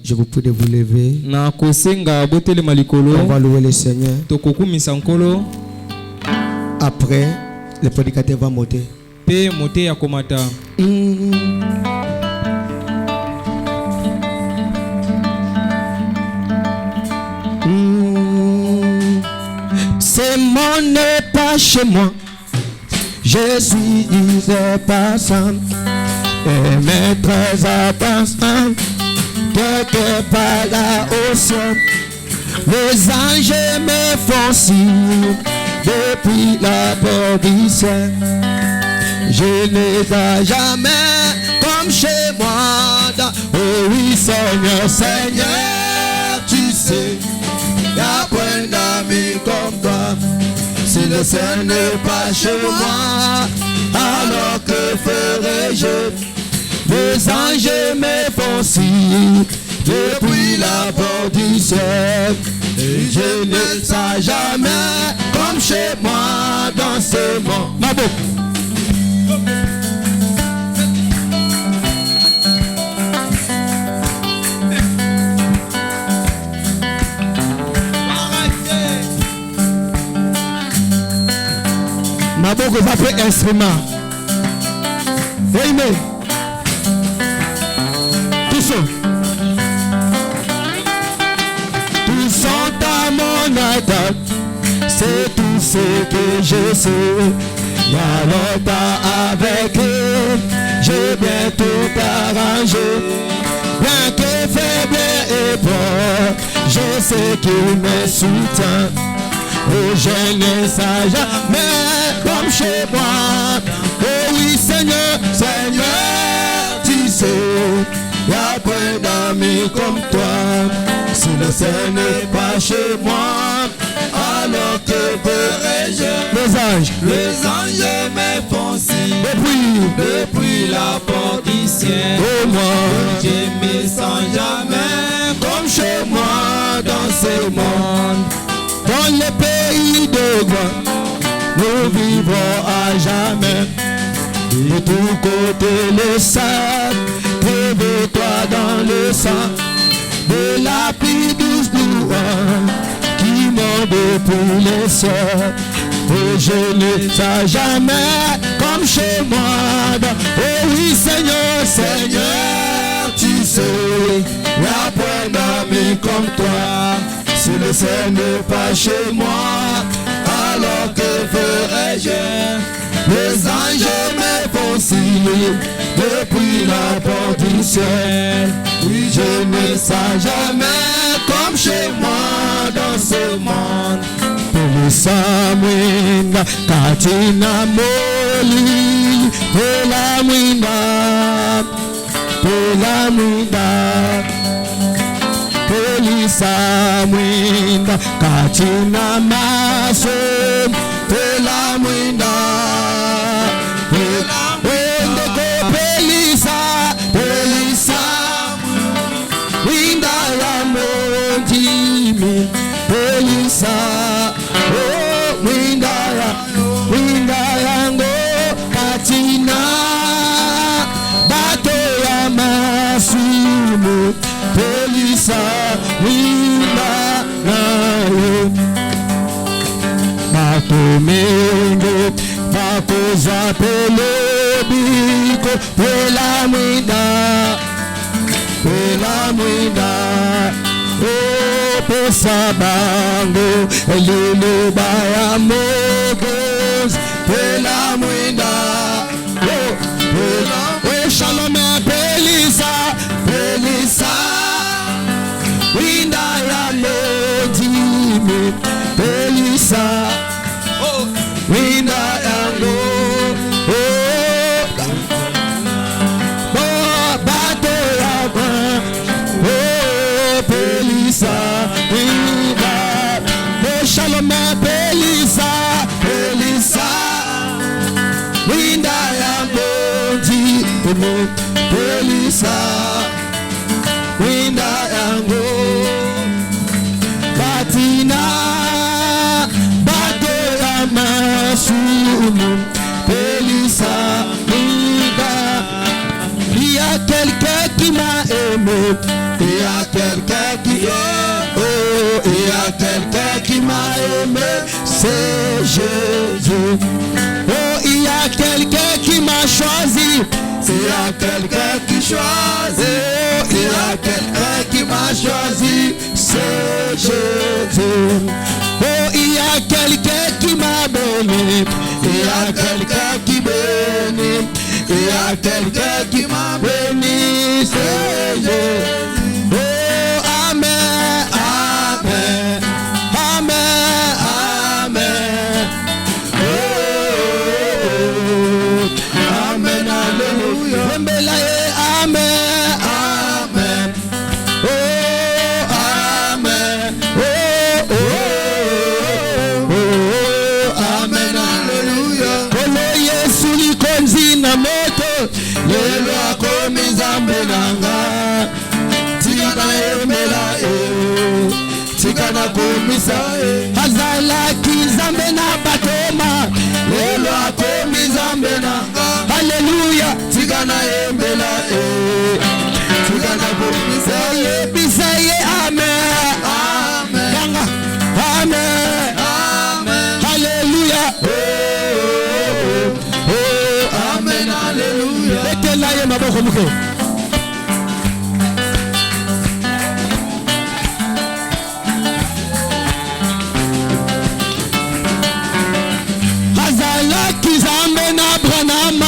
Je vous prie de vous lever. Na kosenga botele malikolo. On va louer le Seigneur. Tokokumisa nkolo. Après, le prédicateur va monter. Pe mote ya komata. C'est mon n'est pas chez moi. Je suis disais passant. Et mes très attachants. Quelque part là au ciel. Les anges me font signe. Depuis la porte du ciel. Je ne les ai jamais comme chez moi. Oh oui, Seigneur, Seigneur, tu sais. Y'a point d'amis comme toi. Si le ciel n'est pas chez moi, alors que ferai-je? Les anges me font signe depuis la porte du ciel. Et je ne sais jamais comme chez moi dans ce monde. Ma boucle. Ma boucle va faire instrument. Amen. Tout ça. Tout sont à mon attaque. C'est tout ce que je sais. Y'a longtemps avec eux, j'ai bien tout arrangé. Bien que faible et fort, je sais qu'il me soutient. Oh, je ne sais jamais comme chez moi. Oh oui, Seigneur, Seigneur, tu sais, y'a plein d'amis comme toi. Si le ciel n'est pas chez moi, alors que ferai-je? Les anges me font signe depuis la porte du ciel. Oh moi, je me sens jamais comme chez moi dans ce monde. Dans le pays de gloire, nous vivrons à jamais. De tous côtés le sang, prévez-toi dans le sang. De la pluie douce louange qui monte depuis les cieux. Oh, je ne sais jamais comme chez moi. Oh oui, Seigneur, Seigneur, tu sais, y'a point d'amis comme toi. Si le ciel n'est pas chez moi, alors que ferai-je? Les anges me font signe depuis la porte du ciel. Oui, je ne sais jamais comme chez moi dans ce monde. Polisamwinda, katina moli, polamwinda, polisamwinda, katina maso, polamwinda, winda ya mondimi, polisa. Oh, winda yango katina bato ya masumu polisa winda nayo bato menge bato za pelebiko pela mwinda oh, pesa bango elele baya mogos pela mwinda oh, shalom pelisa winda ya lodimi pelisa oh, winda ya lo oh, bato ya oh, pelisa winda oh, shalom pelisa winda ya lodi pelisa winda yango batina bato ya masumu pelisa winda. Il y a quelqu'un qui m'a aimé Il y a quelqu'un qui est. Oh, il y a quelqu'un qui m'a aimé. C'est Jésus. Oh, il y a quelqu'un qui m'a choisi. Il y a quelqu'un qui choisit. Oh, il y a quelqu'un qui m'a choisi. C'est Jésus. Oh, il y a quelqu'un qui m'a béni. Il y a quelqu'un qui bénit. Il y a quelqu'un qui m'a béni. C'est Jésus. Oh, amen, amen, amen, amen. Oh, amen, alléluia. Amen, amen. Oh, amen. Oh, oh, oh, amen, alléluia. Kolo Yesu likonzi na moto, lelo akomi zambe nanga. Tika na emela tika na komisa azalaki zambe na batoma, lelo akomi zambe nanga. Hallelujah. Tika na emela tika na komisa bisaye. Amen, amen, amen, amen. Hallelujah. Oh, oh, amen, hallelujah. Letela ye maboko muko. Hazalaki zambe na Branham,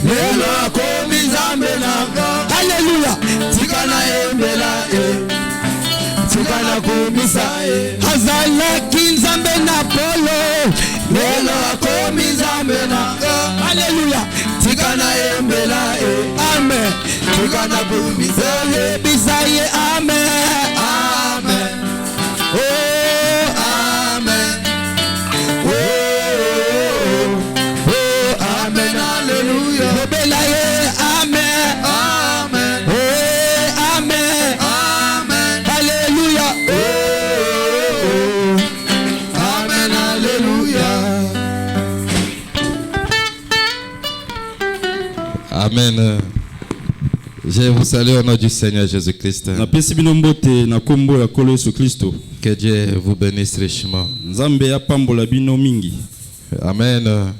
lelo akomi zambe nanga. Hallelujah. Tika na embela tika na komisa hazalaki zambe na Polo, lelo akomi zambe nanga. Hallelujah. Tika na embela amen. Tika na komisa bisaye. Amen, amen. Oh, amen. Oh, oh, amen, hallelujah. Belaye, amen, amen. Oh, amen, amen, hallelujah. Oh, amen, hallelujah. Amen. Je vous salue au nom du Seigneur Jésus-Christ. Que Dieu vous bénisse richement. Amen.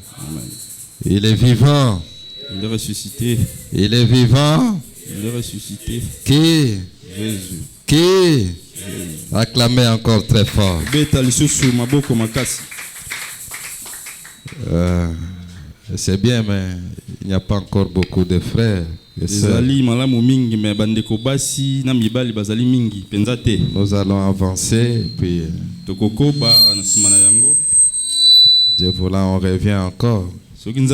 Il est vivant. Il est ressuscité. Il est vivant. Il est ressuscité. Qui? Jésus. Qui? Acclamez encore très fort. C'est bien, mais il n'y a pas encore beaucoup de frères. Nous allons avancer, puis Dieu voulant, on revient encore. Nous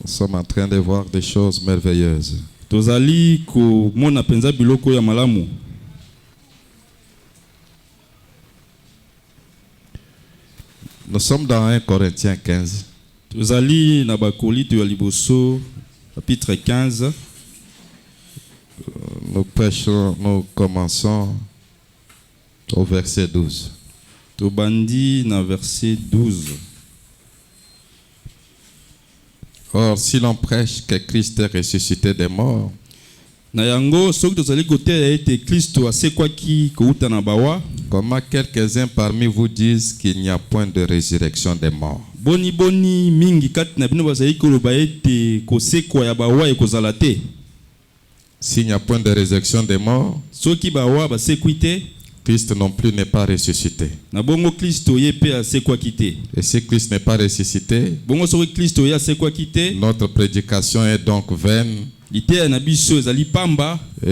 sommes en train de voir des choses merveilleuses. Nous sommes dans 1 Corinthiens 15. Chapitre 15. Nous commençons au verset 12. Tobandi na verset 12. Or, si l'on prêche que Christ est ressuscité des morts, comment quelques-uns parmi vous disent qu'il n'y a point de résurrection des morts? S'il n'y a point de résurrection des morts, Christ non plus n'est pas ressuscité. Et si Christ n'est pas ressuscité, notre prédication est donc vaine. Et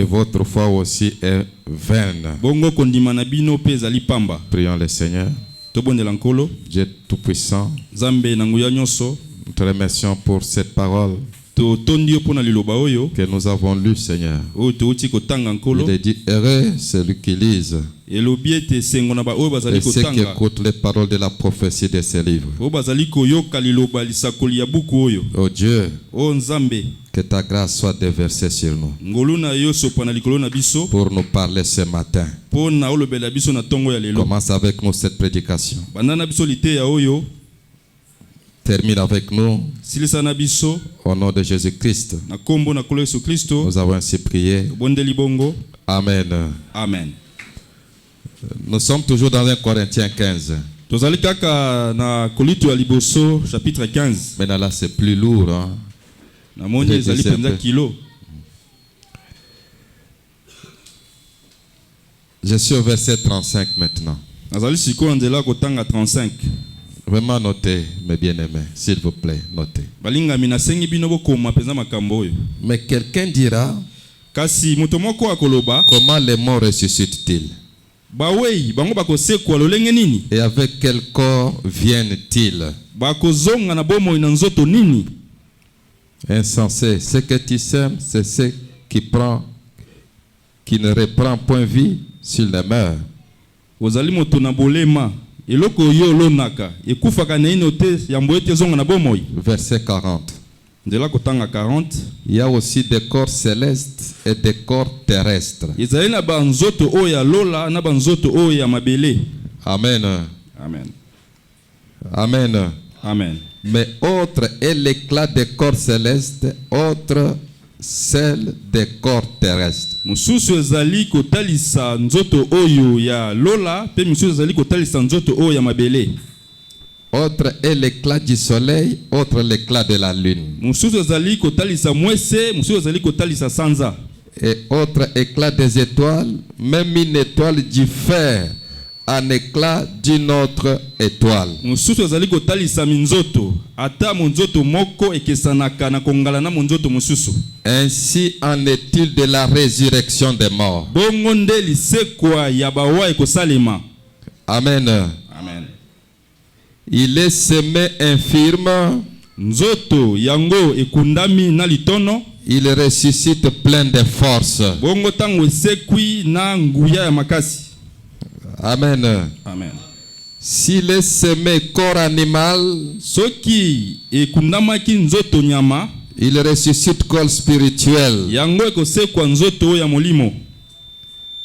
votre foi aussi est vaine. Prions le Seigneur. Dieu Tout-Puissant, nous te remercions pour cette parole que nous avons lue, Seigneur. Il est dit, heureux celui qui lise et ceux qui écoutent les paroles de la prophétie de ces livres. Oh Dieu, que ta grâce soit déversée sur nous pour nous parler ce matin. Commence avec nous cette prédication. termine avec nous. Silisa na biso Au nom de Jésus-Christ. na kombo na kolo Yesu Kristo. Nous avons ainsi prié. Bondeli bongo. Amen. Amen. Nous sommes toujours dans 1 Corinthiens 15. Tozali kaka na kolito ya liboso chapitre 15. Maintenant là c'est plus lourd. Hein? Na moni ezali penza kilo. Je suis au verset 35 maintenant. Nazali siko nzela kotanga 35. Vraiment notez, mes bien-aimés, s'il vous plaît, notez. Balinga mina sengi bino bokoma penza makambo oyo. Mais quelqu'un dira, Kasi moto moko akoloba, comment les morts ressuscitent-ils? bawei bango bakosekwa lolenge nini? Et avec quel corps viennent-ils? Bakozonga na bomoi na nzoto nini? Insensé, ce que tu sèmes, c'est ce qui ne reprend point vie s'il ne meurt. Ozali moto na bolema, eloko yo lonaka, ekufaka na ino te yambo ete zonga na bomoi. Verset 40. Nzela kotanga 40. Il y a aussi des corps célestes et des corps terrestres. Ezali na banzoto oyo ya lola na banzoto oyo ya mabele. Amen. Amen. Amen. Amen. Mais autre est l'éclat des corps célestes, autre celle des corps terrestres. Mususu ezali kotalisa nzoto oyo ya lola, pe mususu ezali kotalisa nzoto oyo ya mabele. Autre est l'éclat du soleil, autre l'éclat de la lune. Mususu ezali kotalisa mwese, mususu ezali kotalisa sanza. Et autre éclat des étoiles, même une étoile diffère en éclat d'une autre étoile. Mususu ezali kotalisa minzoto, ata monzoto moko ekesanaka na kongala na monzoto mususu. Ainsi en est-il de la résurrection des morts. Bongo nde lisekwa ya bawa ekosalema. Amen. Amen. Il est semé infirme, Nzoto yango ekundami na litono. il ressuscite plein de force. Bongo tango esekwi na nguya ya makasi. Amen. Amen. S'il est semé corps animal, Soki ekundamaki nzoto nyama, il ressuscite corps spirituel. yango ekosekwa nzoto ya molimo.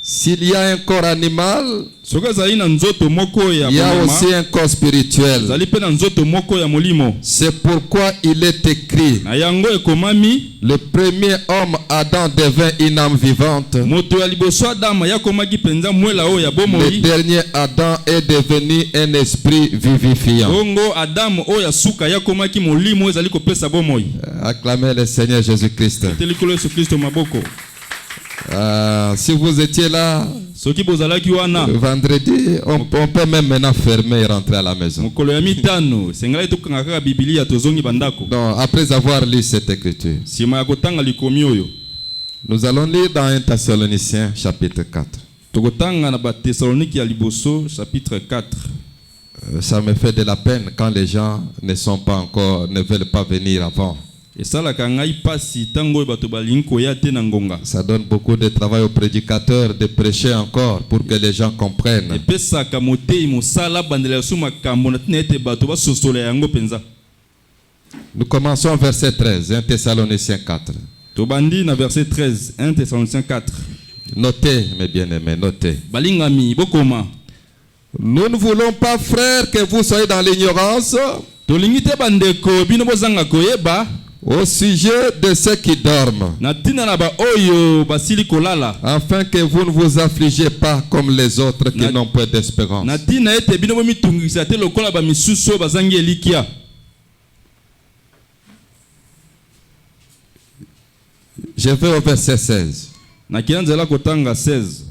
S'il y a un corps animal, Soki ezali na nzoto moko ya il y a bonyama, aussi un corps spirituel. ezali pe na nzoto moko ya molimo. C'est pourquoi il est écrit, Na yango ekomami, le premier homme Adam devint une âme vivante. moto ya liboso Adama yakomaki penza mwela oyo ya Le bomoi. dernier Adam est devenu un esprit vivifiant. Bongo Adamu oyo ya suka yakomaki molimo ezali kopesa bomoi. Acclamez le Seigneur Jésus-Christ. Telikolo Yesu Kristo maboko. Si vous étiez là Soki bozalaki wana, vendredi, on peut même maintenant fermer et rentrer à la maison. mokolo ya mitano, sengai tokanga kaka Biblia tozongi bandako. Donc, après avoir lu cette écriture, Sima ya kotanga likomi oyo, nous allons lire dans 1 Thessaloniciens chapitre 4. tokotanga na ba Thessaloniki ya liboso chapitre 4. Ça me fait de la peine quand les gens ne veulent pas venir avant. Esalaka ngai pasi tango oyo bato balingi koya te na ngonga. Ça donne beaucoup de travail aux prédicateurs de prêcher encore pour que les gens comprennent. Epesaka motei mosala bandela su makambo na tina ete bato basosola yango penza. Nous commençons verset 13, 1 Thessaloniciens 4. Tobandi na verset 13, 1 Thessaloniciens 4. Notez, mes bien-aimés, notez. Balingami bokoma. Nous ne voulons pas, frères, que vous soyez dans l'ignorance Tolingi te bandeko bino bozanga koyeba au sujet de ceux qui dorment, na tina na ba oyo basili kolala. afin que vous ne vous affligez pas comme les autres qui n'ont pas d'espérance. Na tina ete bino bomitungisa te lokola ba misusu bazangi elikia. Je vais au verset 16. Na kianzela kotanga 16.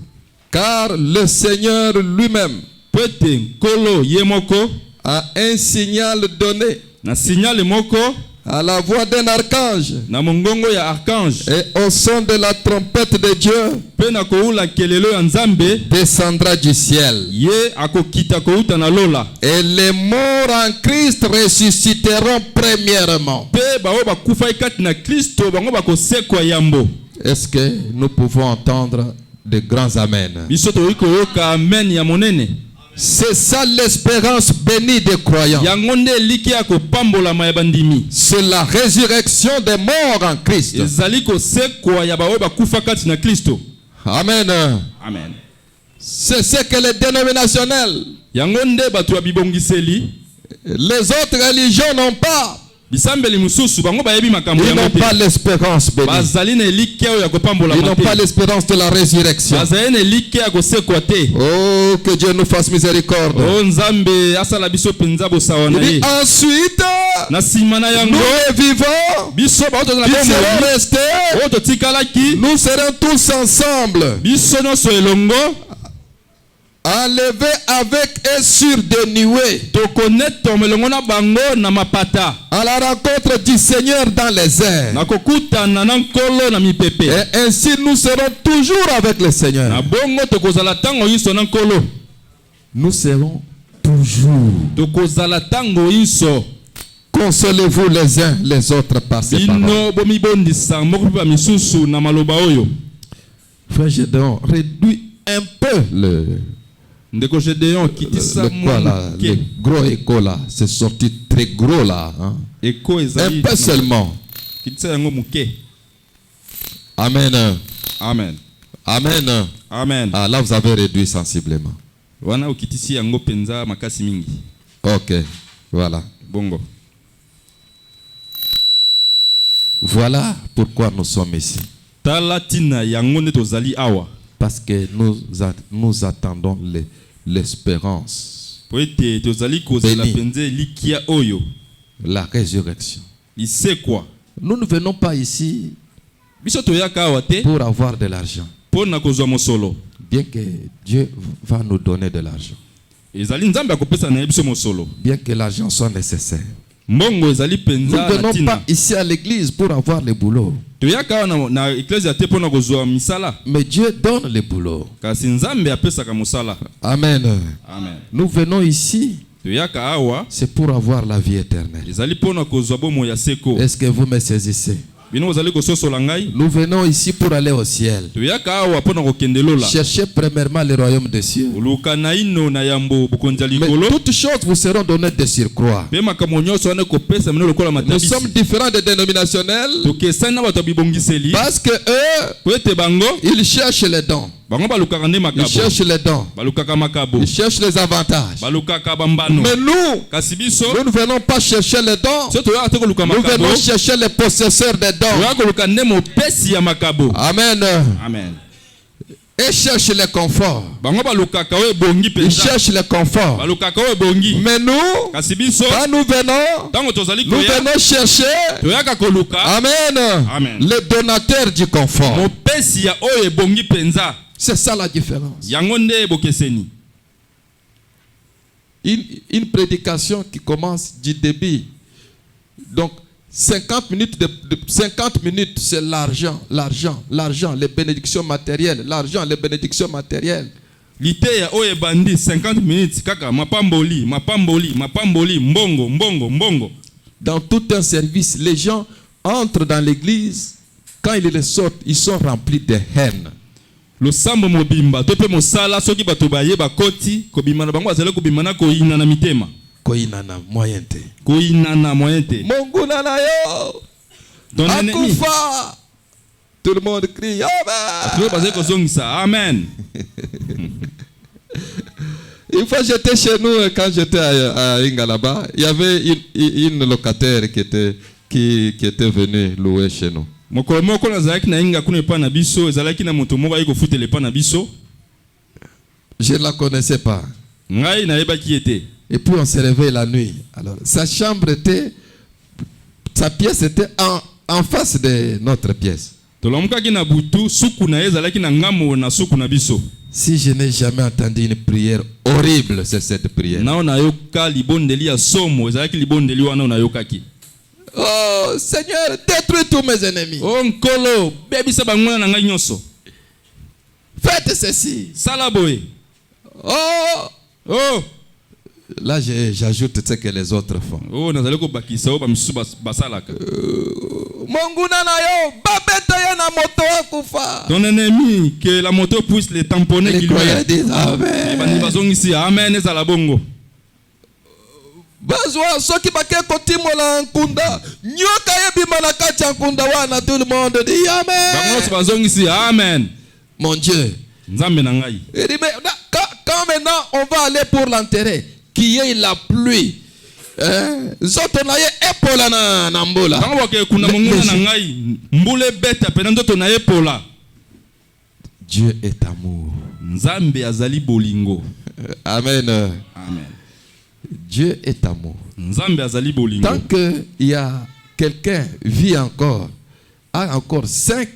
Car le Seigneur lui-même Pete nkolo ye moko a un signal donné na signal moko à la voix d'un archange na mongongo ya archange et au son de la trompette de Dieu pe na koula kelelo ya Nzambe descendra du ciel. ye akokita kouta na lola. Et les morts en Christ ressusciteront premièrement. Pe bao bakufa ikati na Kristo bango bakosekwa yambo. Est-ce que nous pouvons entendre de grands amen? Biso toyi koyoka amen ya monene. C'est ça l'espérance bénie des croyants. Yango nde eliki ya kopambolama ya bandimi. C'est la résurrection des morts en Christ. Ezali kosekwa ya bao bakufa kati na Kristo. Amen. Amen. C'est ce que les dénominationnels Yango nde bato ya bibongiseli Les autres religions n'ont pas. Ils n'ont pas l'espérance bénie. Ils n'ont pas l'espérance de la résurrection. Oh, que Dieu nous fasse miséricorde. Ensuite, nous vivons, qui serons restés, nous serons tous ensemble, enlevé avec et sur des nuées, à la rencontre du Seigneur dans les airs. Et ainsi nous serons toujours avec le Seigneur. Nous serons toujours. Consolez-vous les uns les autres par ces paroles. Frère Gédéon, réduis un peu le gros écho là. C'est sorti très gros là. Hein? Un peu seulement. Amen. Amen. Amen. Amen. Ah, là vous avez réduit sensiblement. Ok, voilà. Bongo. Voilà pourquoi nous sommes ici. Parce que nous attendons l'espérance. La résurrection. Nous ne venons pas ici pour avoir de l'argent. Bien que Dieu va nous donner de l'argent. Bien que l'argent soit nécessaire. Nous ne venons pas ici à l'église pour avoir le boulot. Mais Dieu donne le boulot. Amen. Amen. Nous venons ici, c'est pour avoir la vie éternelle. Est-ce que vous me saisissez? Nous venons ici pour aller au ciel. Cherchez premièrement le royaume des cieux. Mais toutes choses vous seront données de surcroît. Nous sommes différents des dénominationnels parce que eux, ils cherchent les dons. Ils cherchent les dons. Ils cherchent les avantages. Mais nous ne venons pas chercher les dons. Nous venons chercher les possesseurs des dons. Amen. Amen. Et cherchent le confort. Ils cherchent le confort. Mais nous, quand nous venons chercher, amen, le donateur du confort. C'est ça la différence. Une prédication qui commence du début. Donc, 50 minutes, c'est l'argent, les bénédictions matérielles, l'argent, les bénédictions matérielles. 50 minutes, kaka, mapamboli, mbongo. Dans tout un service, les gens entrent dans l'église, quand ils les sortent, ils sont remplis de haine. Le sambo mobimba, tope mosala, soki batobaye, bakoti, kobimana bango, azale kobimana koina na mitema. Koinana moyente. Monguna na yo. Akufa. Tout le monde crie Amen. Une fois j'étais chez nous, quand j'étais à Ingalaba, il y avait une locataire qui était venue louer chez nous. Je ne la connaissais pas. Et puis on s'est réveillé la nuit. Alors, sa pièce était en face de notre pièce. Si je n'ai jamais entendu une prière horrible, c'est cette prière. Oh Seigneur, détruis tous mes ennemis. Faites ceci. Oh. Là, j'ajoute ce que les autres font. Ton ennemi, que la moto puisse les tamponner. Les croyants disent Amen. Amen. Bazwa soki bake kotimola nkunda nyoka yebima na kati ya nkunda wana tout le monde dit Amen. Amen. Mon Dieu. Nzambe na ngai. Quand maintenant on va aller pour l'enterrer, qu'il y ait la pluie, Zoto na ye epola na mbola. Tango ke kuna monguna na ngai mbule beta pena ndoto na epola. Dieu est amour. Nzambe azali bolingo. Amen. Amen. Dieu est amour. Nzambe azali bolingo. Tant que il y a quelqu'un vit encore, a encore 5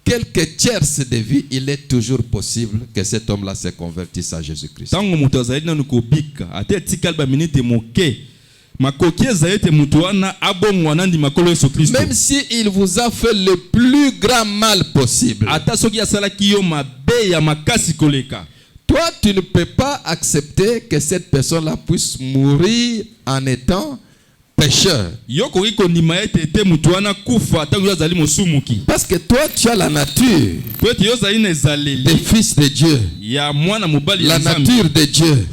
quelques tierces de vie, il est toujours possible que cet homme-là se convertisse à Jésus-Christ. Tango mutu azali na nukobika ate tikal ba minute moke makoki ezali mutu wana abongwana ndi makolo Yesu Kristo. Même si il vous a fait le plus grand mal possible, ata soki asalaki yo mabe ya makasi koleka, toi tu ne peux pas accepter que cette personne-là puisse mourir en étant pécheur. Parce que toi tu as la nature des fils de Dieu, la nature de Dieu.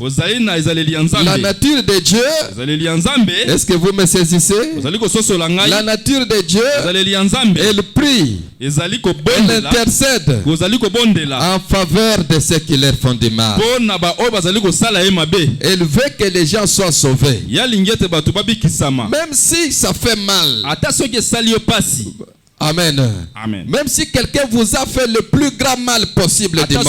La nature de Dieu, est-ce que vous me saisissez? La nature de Dieu, elle prie, elle intercède en faveur de ceux qui leur font du mal. Elle veut que les gens soient sauvés. Même si ça fait mal. Amen. Amen. Même si quelqu'un vous a fait le plus grand mal possible du monde,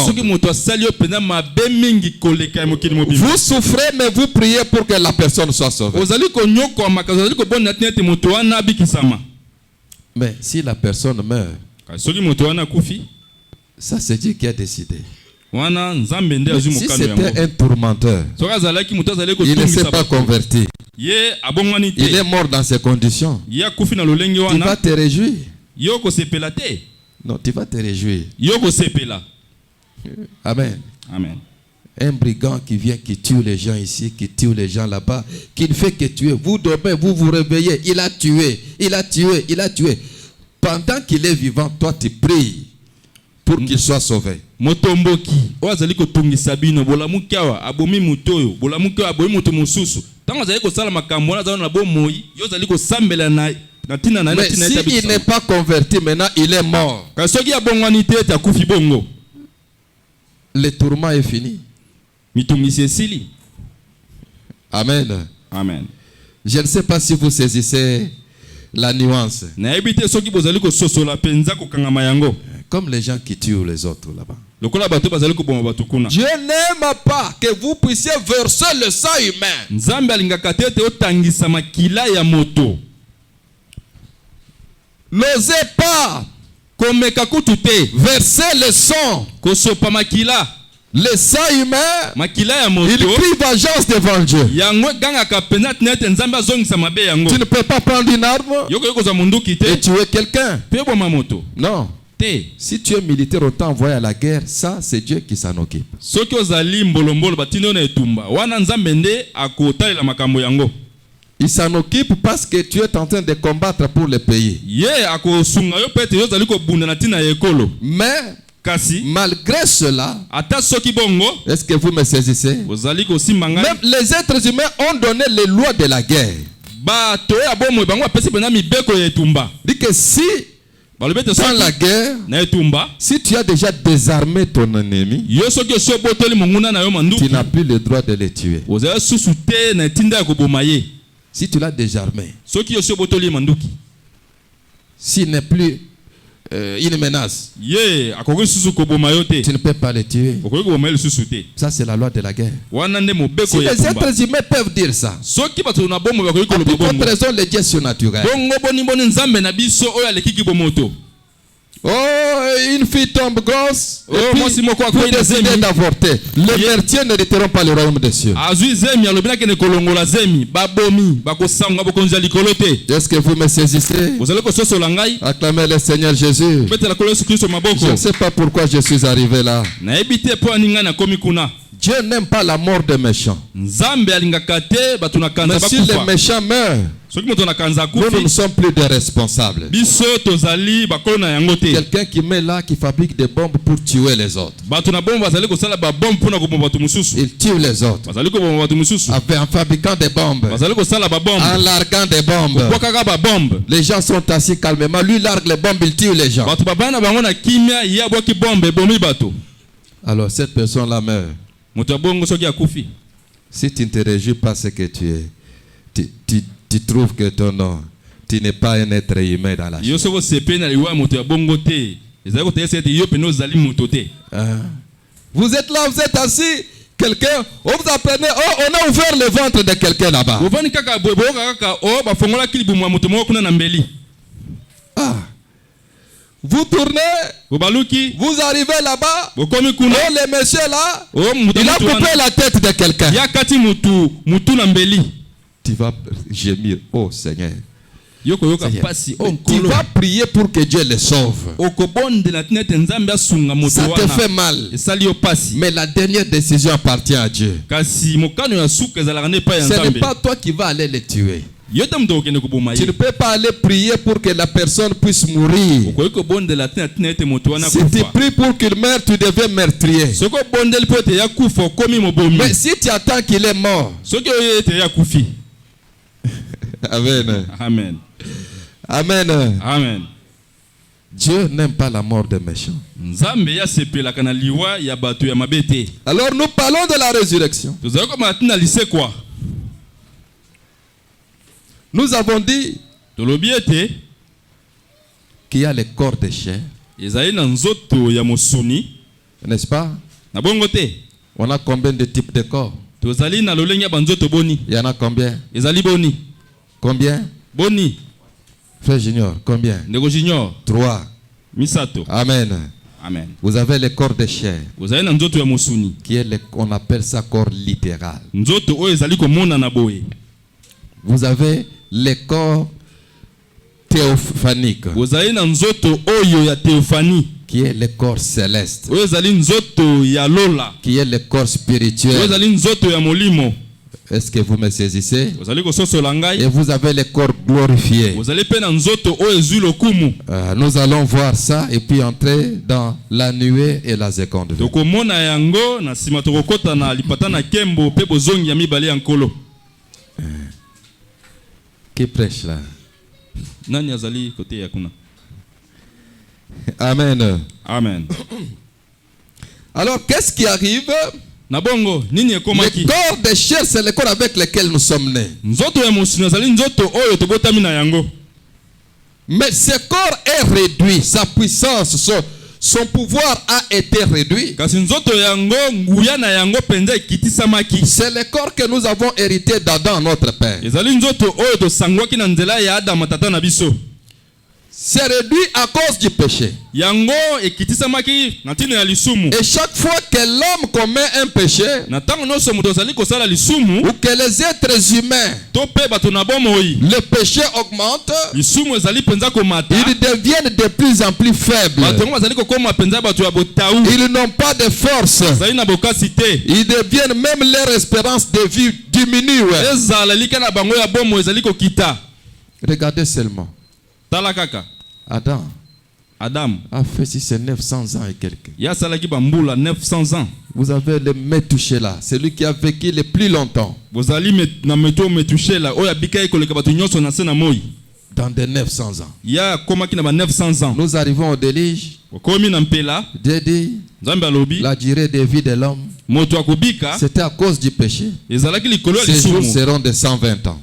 vous souffrez mais vous priez pour que la personne soit sauvée. Mais si la personne meurt, ça c'est Dieu qui a décidé. Si c'était un tourmenteur, il ne s'est pas converti, il est mort dans ces conditions, tu vas te réjouir. Non, tu vas te réjouir. Amen. Amen. Un brigand qui vient, qui tue les gens ici, qui tue les gens là-bas, qui ne fait que tuer. Vous dormez, vous vous réveillez, il a tué, il a tué, il a tué. Pendant qu'il est vivant, toi tu pries pour qu'il soit sauvé. Motomboki ozali ko tungisa bino bolamuki awa abomi mutoyo bolamuki abomi muto mususu tango azali ko sala makambo na zana bomoyi yo azali ko sambela na tina na tina. Mais si il n'est pas converti maintenant, il est mort. Kasoki abongwani te ta kufi bongo, le tourment est fini. Mitungisi esili. Amen. Amen. Je ne sais pas si vous saisissez la nuance. Na ebite soki bozali ko sosola penza ko kangama yango. Comme les gens qui tuent les autres là-bas. Dieu n'aime pas que vous puissiez verser le sang humain. N'osez pas verser le sang. Le sang humain, il crie vengeance devant Dieu. Tu ne peux pas prendre une arme et tuer quelqu'un. Non. Si tu es militaire, autant envoyer à la guerre, ça c'est Dieu qui s'en occupe. Il s'en occupe parce que tu es en train de combattre pour le pays. Mais malgré cela, est-ce que vous me saisissez? Même les êtres humains ont donné les lois de la guerre. Dit que si dans la guerre, si tu as déjà désarmé ton ennemi, tu n'as plus le droit de le tuer. Si tu l'as désarmé, s'il n'est plus une menace, tu ne peux pas le tuer. Ça c'est la loi de la guerre. Si les êtres humains peuvent dire ça, à toute autre raison les dieux surnaturels. Oh, une fille tombe grosse, et puis vous décidez d'avorter. Les meurtriers n'hériteront pas le royaume des cieux. Est-ce que vous me saisissez? Acclamez le Seigneur Jésus. Je ne sais pas pourquoi je suis arrivé là. Dieu n'aime pas la mort des méchants. Mais si les méchants meurent, nous ne sommes plus des responsables. Quelqu'un qui met là, qui fabrique des bombes pour tuer les autres. Il tue les autres. En fabriquant des bombes, en larguant des bombes. Les gens sont assis calmement. Lui largue les bombes, il tue les gens. Alors cette personne-là meurt. Si tu ne te réjouis pas, c'est que tu es tu trouves que ton nom, tu n'es pas un être humain dans la chair. Vous êtes là, vous êtes assis, quelqu'un, vous apprenez, oh, on a ouvert le ventre de quelqu'un là-bas. Ah. Vous tournez, vous arrivez là-bas, oh, le monsieur là, il a coupé la tête de quelqu'un. Tu vas gémir, oh Seigneur. Tu vas prier pour que Dieu le sauve. Ça te fait mal. Mais la dernière décision appartient à Dieu. Ce n'est pas toi qui vas aller le tuer. Tu ne peux pas aller prier pour que la personne puisse mourir. Si tu pries pour qu'il meure, tu deviens meurtrier. Mais si tu attends qu'il est mort. Amen. Amen. Amen. Amen. Dieu n'aime pas la mort des méchants. Alors nous parlons de la résurrection. Nous avons dit qu'il y a les corps de chair. N'est-ce pas? On a combien de types de corps? Il y en a combien? Combien? Frère Junior, combien? 3. Amen. Amen. Vous avez le corps de chair. Qui est on appelle ça corps littéral. Vous avez le corps théophanique. Qui est le corps céleste. Qui est le corps spirituel. Est-ce que vous me saisissez? Et vous avez le corps glorifié. Nous allons voir ça et puis entrer dans la nuée et la seconde vie. Qui prêche là? Amen. Amen. Alors, qu'est-ce qui arrive? Le corps de chair, c'est le corps avec lequel nous sommes nés. Mais ce corps est réduit. Sa puissance, son pouvoir a été réduit. C'est le corps que nous avons hérité d'Adam, notre père. C'est réduit à cause du péché. Et chaque fois que l'homme commet un péché, ou que les êtres humains, le péché augmente, ils deviennent de plus en plus faibles. Ils n'ont pas de force. Ils deviennent, même leur espérance de vie diminue. Regardez seulement. Adam a fait si c'est 900 ans et quelques. 900 ans. Vous avez le Métouché là, celui qui a vécu le plus longtemps. Dans des 900 ans. 900 ans. Nous arrivons au déluge. Dieu dit, la durée de vie de l'homme, c'était à cause du péché. Ces jours seront de 120 ans.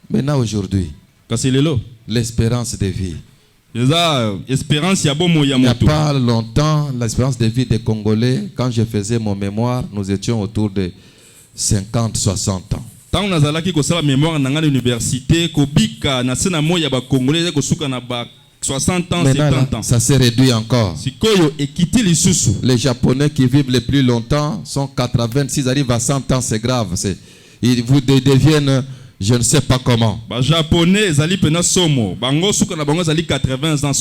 Maintenant aujourd'hui, l'espérance de vie. Il n'y a pas longtemps, l'espérance de vie des Congolais, quand je faisais mon mémoire, nous étions autour de 50-60 ans. Maintenant, là, ça s'est réduit encore. Les Japonais qui vivent le plus longtemps sont 80, s'ils arrivent à 100 ans, c'est grave. Ils vous deviennent, je ne sais pas comment. Les Japonais, ils ont 80 ans.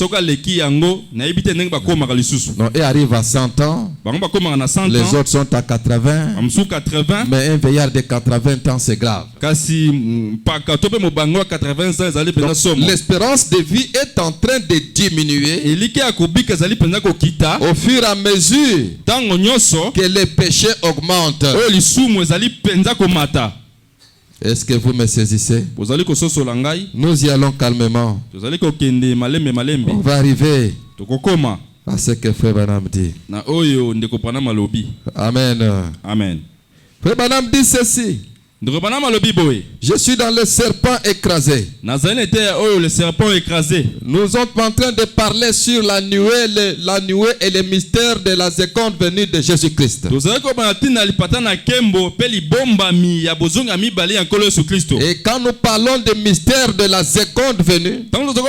Non, ils arrivent à 100 ans. Les autres sont à 80. Mais un vieillard de 80 ans, c'est grave. L'espérance de vie est en train de diminuer au fur et à mesure que les péchés augmentent. Est-ce que vous me saisissez? Nous y allons calmement. On va arriver À ce que Frère Branham dit. Na oyo ndeko Branham alobi. Amen. Amen. Frère Branham dit ceci. Ndeko Branham alobi boye. Je suis dans le serpent écrasé. Nazali était oyo le serpent écrasé. Nous sommes en train de parler sur la nuée et les mystères de la seconde venue de Jésus-Christ. Et quand nous parlons des mystères de la seconde venue ou de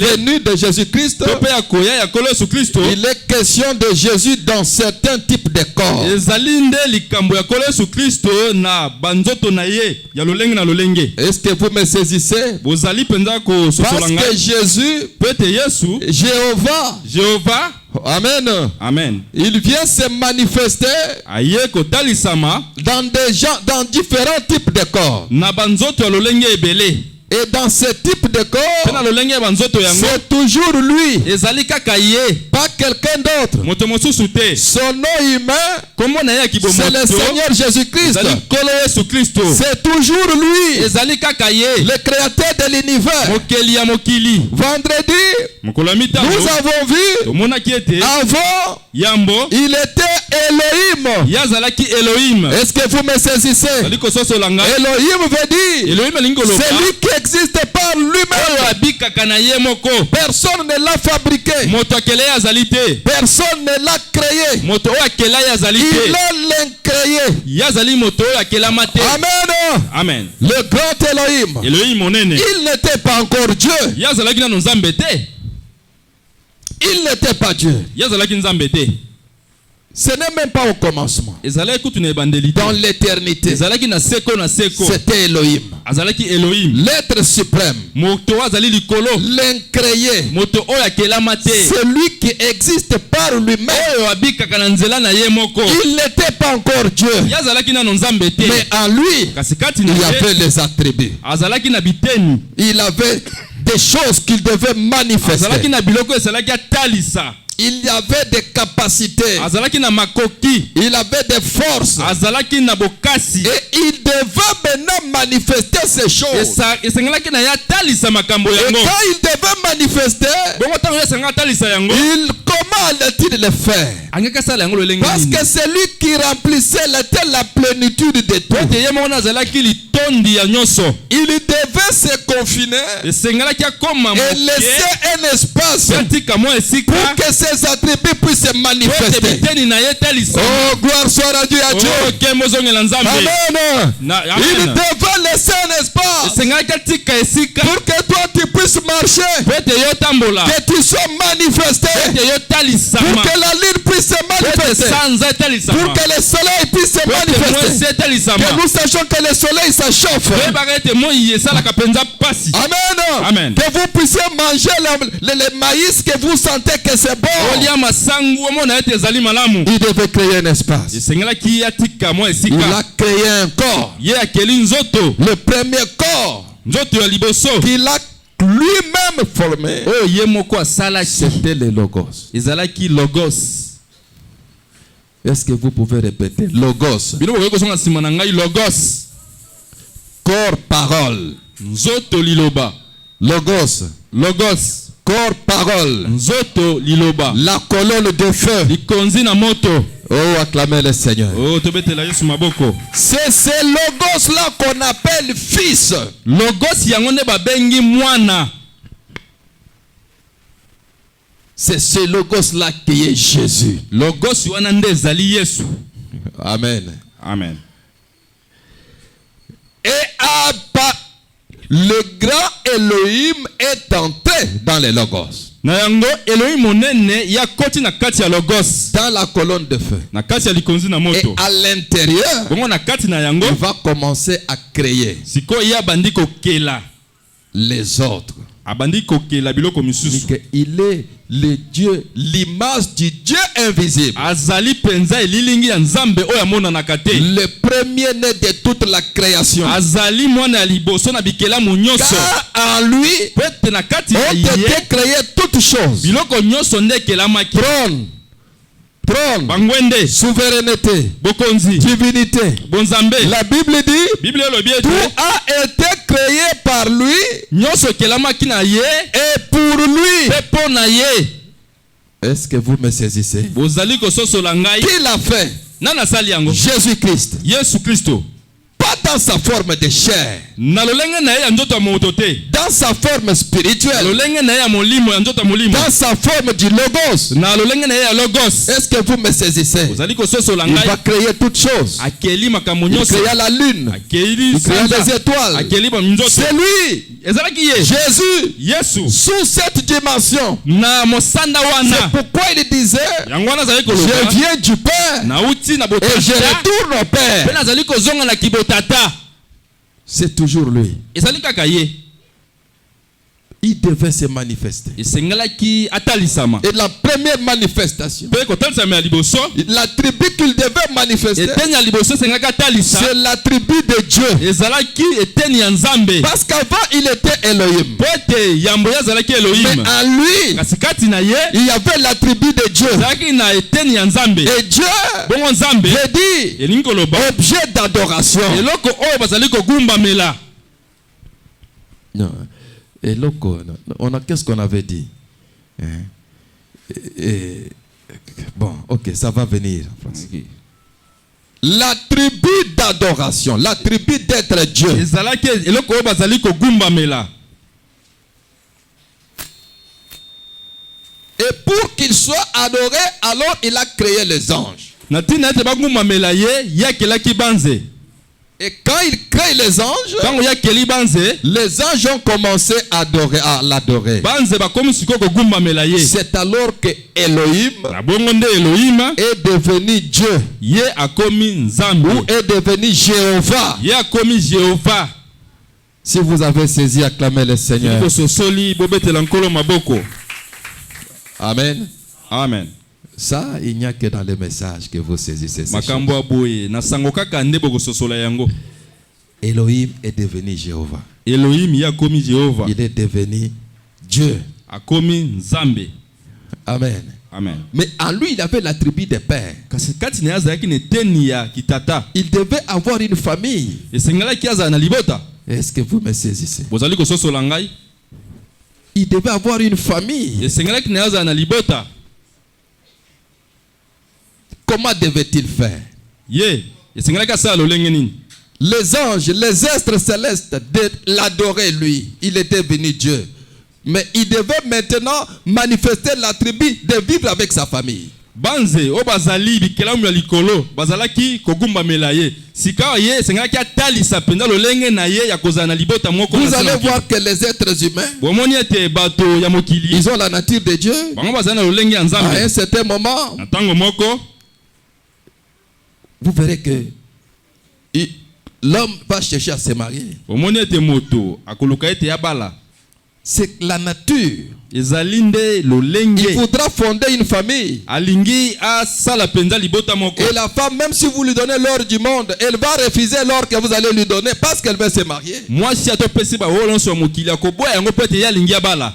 venue de Jésus-Christ, il est question de Jésus dans certains types de corps. Est-ce que vous me saisissez? Parce que Jésus, Jéhovah, Amen. Amen. Il vient se manifester dans différents types de corps. Et dans ce type de corps, c'est toujours lui, pas quelqu'un d'autre. Son nom humain, c'est le Seigneur Jésus-Christ. C'est toujours lui, le créateur de l'univers. Vendredi, nous avons vu, avant, il était Elohim. Est-ce que vous me saisissez? Elohim veut dire, c'est lui qui existe par lui-même. Personne ne l'a fabriqué. Personne ne l'a créé. Il est l'incréé. Amen. Le grand Elohim. Il n'était pas encore Dieu. Il n'était pas Dieu. Ce n'est même pas au commencement. Dans l'éternité, c'était Elohim. L'être suprême, l'incréé, celui qui existe par lui-même. Il n'était pas encore Dieu, mais en lui, il y avait les attributs. Il avait des choses qu'il devait manifester. Il y avait des capacités. Il avait des forces. Et il devait maintenant manifester ces choses. Et quand il devait manifester, comment allait-il le faire? Parce que c'est lui qui remplissait la plénitude de tout. Il devait se confiner et laisser un espace pour que ses attributs puissent se manifester. Oh, gloire soit à Dieu. Amen. Il devait laisser un espace pour que toi tu puisses marcher, que tu sois manifesté, pour que la lune puisse se manifester, pour que le soleil puisse se manifester, que nous sachions que le soleil se chauffe. Amen. Que vous puissiez manger le maïs, que vous sentez que c'est bon. Il devait créer un espace. Il a créé un corps, le premier corps qu'il a lui-même formé. C'était le Logos. Est-ce que vous pouvez répéter? Logos. Corps, parole. Logos. Corps, parole. La colonne de feu. Oh, acclamez le Seigneur. C'est ce Logos là qu'on appelle fils. C'est ce Logos là qui est Jésus. Amen. Et le grand Elohim est entré dans les Logos. Dans la colonne de feu. Et à l'intérieur, il va commencer à créer les autres. Il est le Dieu, l'image du Dieu invisible. Le premier-né de toute la création. Car en lui ont été créées toutes choses. Trône, souveraineté, divinité. La Bible dit tout a été créé par lui lui nyonso ekelamaki na ye et pour lui. mpe mpo na ye. Est-ce que vous me saisissez? Bozali kososola ngai. Qui l'a fait? Nani asali yango? Jésus-Christ. Yesu Kristo. Pas dans sa forme de chair. Na lolenge na ye ya nzoto ya moto te. Dans sa forme spirituelle. Lolenge na ye ya molimo ya nzoto ya molimo. Dans sa forme du logos. Na lolenge na ye ya logos. Est-ce que vous me saisissez? Bozali kososola Il ngai. va créer toutes choses. Akeli makambo Il nyonso. créa la lune. Akeli Il créa les étoiles. Akeli ba nzoto. C'est lui. Ezalaki ye. Jésus. Yesu. Sous cette dimension. Na mosanda wana. C'est pourquoi il disait, Yango wana azali koloba. je viens du Père. Na uti na Et botata. je retourne au Père. Pe nazali kozonga na kibotata. C'est toujours lui. Ezali kaka ye. Il devait se manifester. Esengelaki atalisama. Et la première manifestation, Pe kotalisama ya liboso. la tribu qu'il devait manifester, Eteni ya liboso esengaki atalisa. c'est la tribu de Dieu. Ezalaki eteni ya Nzambe. Parce qu'avant, il était Elohim. Po ete yambo ye azalaki Mais Elohim. en lui, Kasi kati na ye il y avait la tribu de Dieu. ezalaki na eteni ya Nzambe. Et Dieu Bongo Nzambe veut dire elingi koloba objet d'adoration. eloko oyo bazali kogumbamela. Non. Et loco, on a qu'est-ce qu'on avait dit? Bon, ok, ça va venir. La tribu d'adoration, la tribu d'être Dieu. Ezalaki eloko oyo bazali kogumbamela. Et pour qu'il soit adoré, alors il a créé les anges. Na tina ete bagumbamela ye yakelaki banze. Et quand il crée les anges, Tango yakeli banze, les anges ont commencé à l'adorer. banze bakomi siko kogumbamela ye. C'est alors que Elohim Na bongo nde Elohim est devenu Dieu. ye akomi Nzambe. Ou est devenu Jéhovah. Ye akomi Jéhovah. Si vous avez saisi, acclamez le Seigneur. Bososoli bobetela nkolo maboko. Amen. Amen. Ça, il n'y a que dans les messages que vous saisissez ces choses. Makambo aboye na sango kaka nde bokososola yango. Elohim est devenu Jéhovah. Elohim ye akomi Jéhovah. Il est devenu Dieu. Akomi Nzambe. Amen. Amen. Mais en lui, il avait la tribu des pères. Kasi kati na yazalaki na eteni ya kitata. Il devait avoir une famille. Esengelaki azala na libota. Est-ce que vous me saisissez? Bozali kososola ngai. Il devait avoir une famille. Esengelaki na yazala na libota. Comment devait-il faire? Ye, esengelaki asala lolenge nini? Les anges, les astres célestes l'adoraient lui. Il était venu Dieu. Mais il devait maintenant manifester l'attribut de vivre avec sa famille. Banze o bazali bikelamu ya likolo bazalaki kogumbamela ye. Sika ye esengelaki atalisa penda lolenge na ye ya kozala na libota moko. Vous allez voir que les êtres humains, bomoni ete bato ya mokili ils ont la nature de Dieu. bango bazali na lolenge ya À Nzambe. un certain moment, Na tango moko vous verrez que l'homme va chercher à se marier. bomoni ete moto akoluka ete yabala. C'est la nature. Ezali nde lolenge. Il voudra fonder une famille. Alingi asala penza libota moko. Et la femme, même si vous lui donnez l'or du monde, elle va refuser l'or que vous allez lui donner parce qu'elle veut se marier. Moi si atopesi ba wolonso mokili akoboya yango pete ya lingi abala.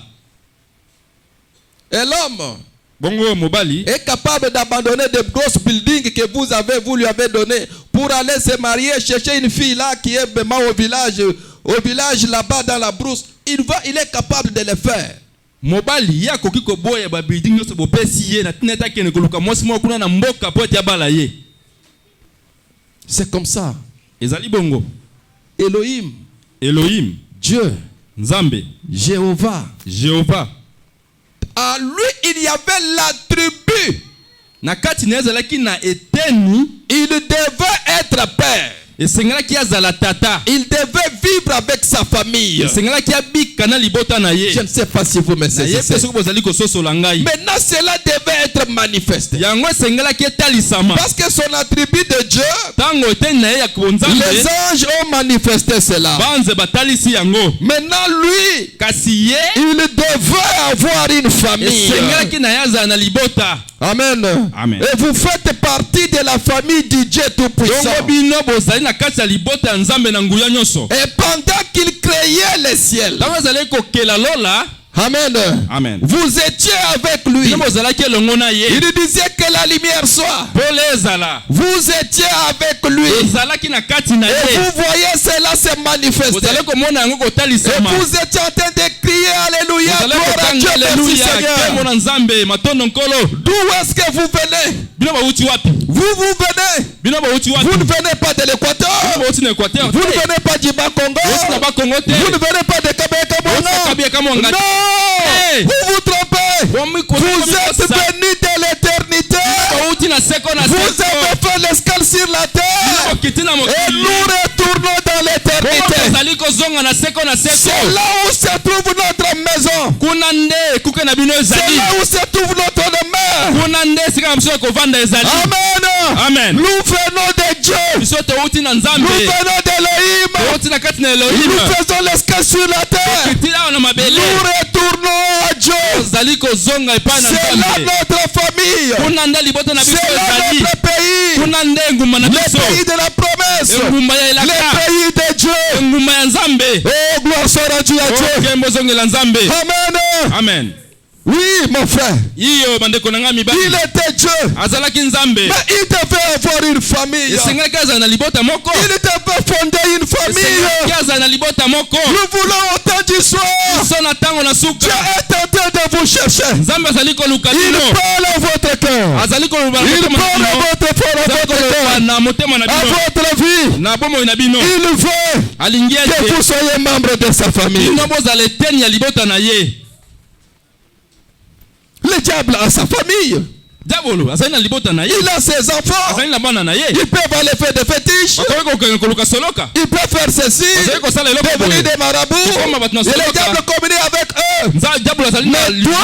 Et l'homme Bongo mobali est capable d'abandonner des grosses buildings que vous lui avez donné pour aller se marier, chercher une fille là qui est vraiment au village là-bas dans la brousse. Il est capable de le faire. Mobali ya koki koboya ba building nyonso bopesi ye na tineta kene koluka mwasi moko kuna na mboka pote ya bala ye. C'est comme ça. Ezali bongo. Elohim, Elohim, Dieu, Nzambe, Jéhovah. Jéhovah. À lui, il y avait la tribu. Na kati na ezalaki na eteni, Il devait être père. esengelaki azala tata. Il devait vivre avec sa famille. Esengelaki abika na libota na ye. Je ne sais pas si vous me Na ye saisissez. peso ko bozali kososola ngai. Maintenant, cela devait être manifesté. Yango esengelaki etalisama. Parce que son attribut de Dieu, Tango eteni na ye ya konzambe. les anges ont manifesté cela. Banze batalisi yango. Maintenant, lui, Kasi ye il devait avoir une famille. esengelaki na ye azala na libota. Amen. Amen. Et vous faites partie de la famille du Dieu Tout-Puissant. Dongo bino bozali na kati ya libota ya Nzambe na nguya nyonso. Et pendant qu'il créait les ciels, Tango azali kokela lola, Amen. Amen. Vous étiez avec lui. Il disait que la lumière soit. Vous étiez avec lui. Et vous voyez cela se manifester. Et vous étiez en train de crier Alléluia. Gloire à Dieu, merci Seigneur. D'où est-ce que vous venez? Vous venez. Vous ne venez pas de l'Équateur. Vous ne venez pas du Bas-Congo. Vous ne venez pas de Kabeka-Mongo. Non. Hey. Vous vous trompez. Vous êtes venus de l'éternité. Vous avez fait l'escale sur la terre. Et nous retournons dans l'éternité. C'est là où se trouve notre maison. C'est là où se trouve notre demeure. Amen. Nous venons de Dieu. Nous venons d'Elohim. Nous faisons l'escale sur la terre. Nous retournons à Dieu. C'est là notre famille. C'est là notre pays. Le pays de la promesse. Le pays de Dieu. Oh, gloire soit rendue à Dieu. Amen. Oui, mon frère. Il était Dieu. Mais il devait avoir une famille. Il devait fonder une famille. Nous voulons entendre du soir. Dieu est en train de vous chercher. Il parle à votre cœur. Il parle à votre cœur. À votre vie. Il veut que vous soyez membre de sa famille. Le diable a sa famille. Il a ses enfants. Ils peuvent aller faire des fétiches. Ils peuvent faire ceci. Devenir des marabouts. Et le diable communique avec eux. Mais toi,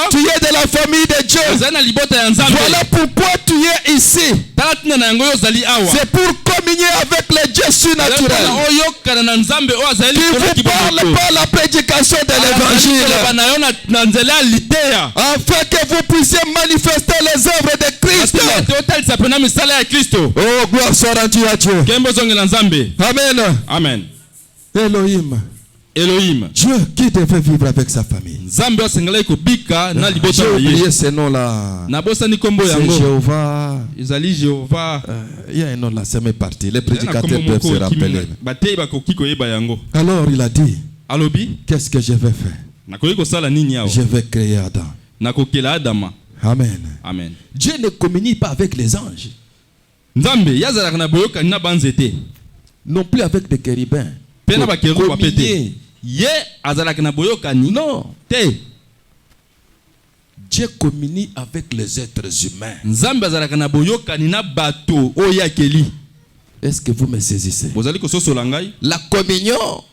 tu es de la famille de Dieu. Voilà pourquoi tu es ici. C'est pour communier avec le Dieu surnaturel. Tu vous parles par la prédication de l'évangile. Afin que vous puissiez manifester les œuvres de Christ. Oh, gloire soit rendue à Dieu. Amen. Elohim. Dieu qui devait vivre avec sa famille. J'ai oublié ce nom-là. C'est Jéhovah. Il y a un nom là, c'est mes parties. Les prédicateurs peuvent se rappeler. Alors il a dit, qu'est-ce que je vais faire? Je vais créer Adam. Amen. Dieu ne communie pas avec les anges. Non plus avec des chérubins. Non. Dieu communie avec les êtres humains. Est-ce que vous me saisissez? La communion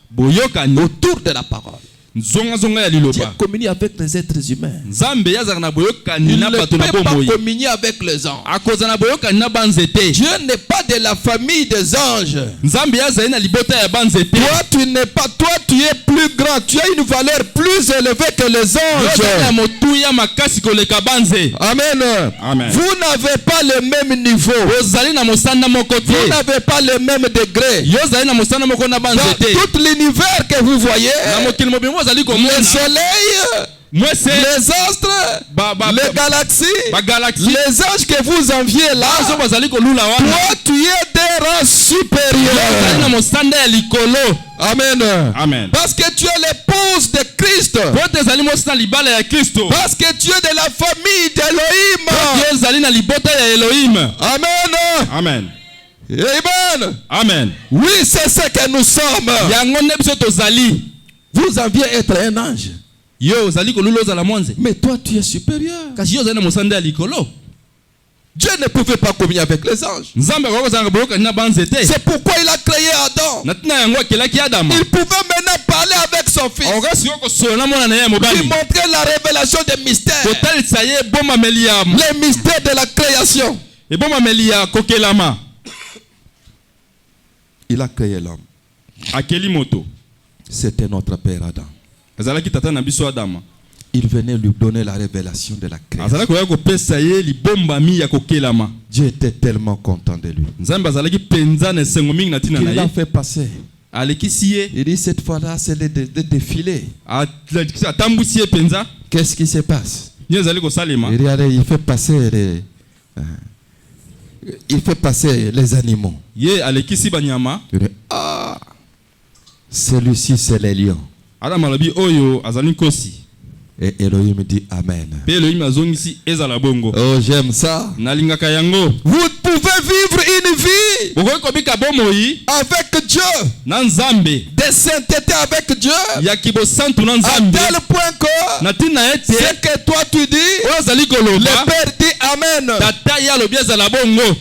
autour de la parole. Dieu communie avec les êtres humains. Il ne peut pas communier avec les anges. Dieu n'est pas de la famille des anges. Toi, tu es plus grand. Tu as une valeur plus élevée que les anges. Amen. Vous n'avez pas le même niveau. Vous n'avez pas le même degré. Dans tout l'univers que vous voyez, le soleil, les astres, les galaxies, les anges que vous enviez là, toi tu es des rangs supérieurs. Amen. Parce que tu es l'épouse de Christ. Parce que tu es de la famille d'Elohim. Amen. Oui, c'est ce que nous sommes. Vous enviez être un ange. Mais toi tu es supérieur. Dieu ne pouvait pas communier avec les anges. C'est pourquoi il a créé Adam. Il pouvait maintenant parler avec son fils. Lui montrer la révélation des mystères. Les mystères de la création. Il a créé l'homme. C'était notre père Adam. Il venait lui donner la révélation de la création. Dieu était tellement content de lui. Il l'a fait passer Il dit cette fois-là, c'est le défilé. Qu'est-ce qui se passe? Il dit, allez, il fait passer les animaux. Il dit, ah, celui-ci c'est les lions. Et Elohim dit Amen. Oh, j'aime ça. Vous pouvez vivre une vie avec Dieu, de sainteté avec Dieu, à tel point que c'est que toi tu dis, le Père dit Amen.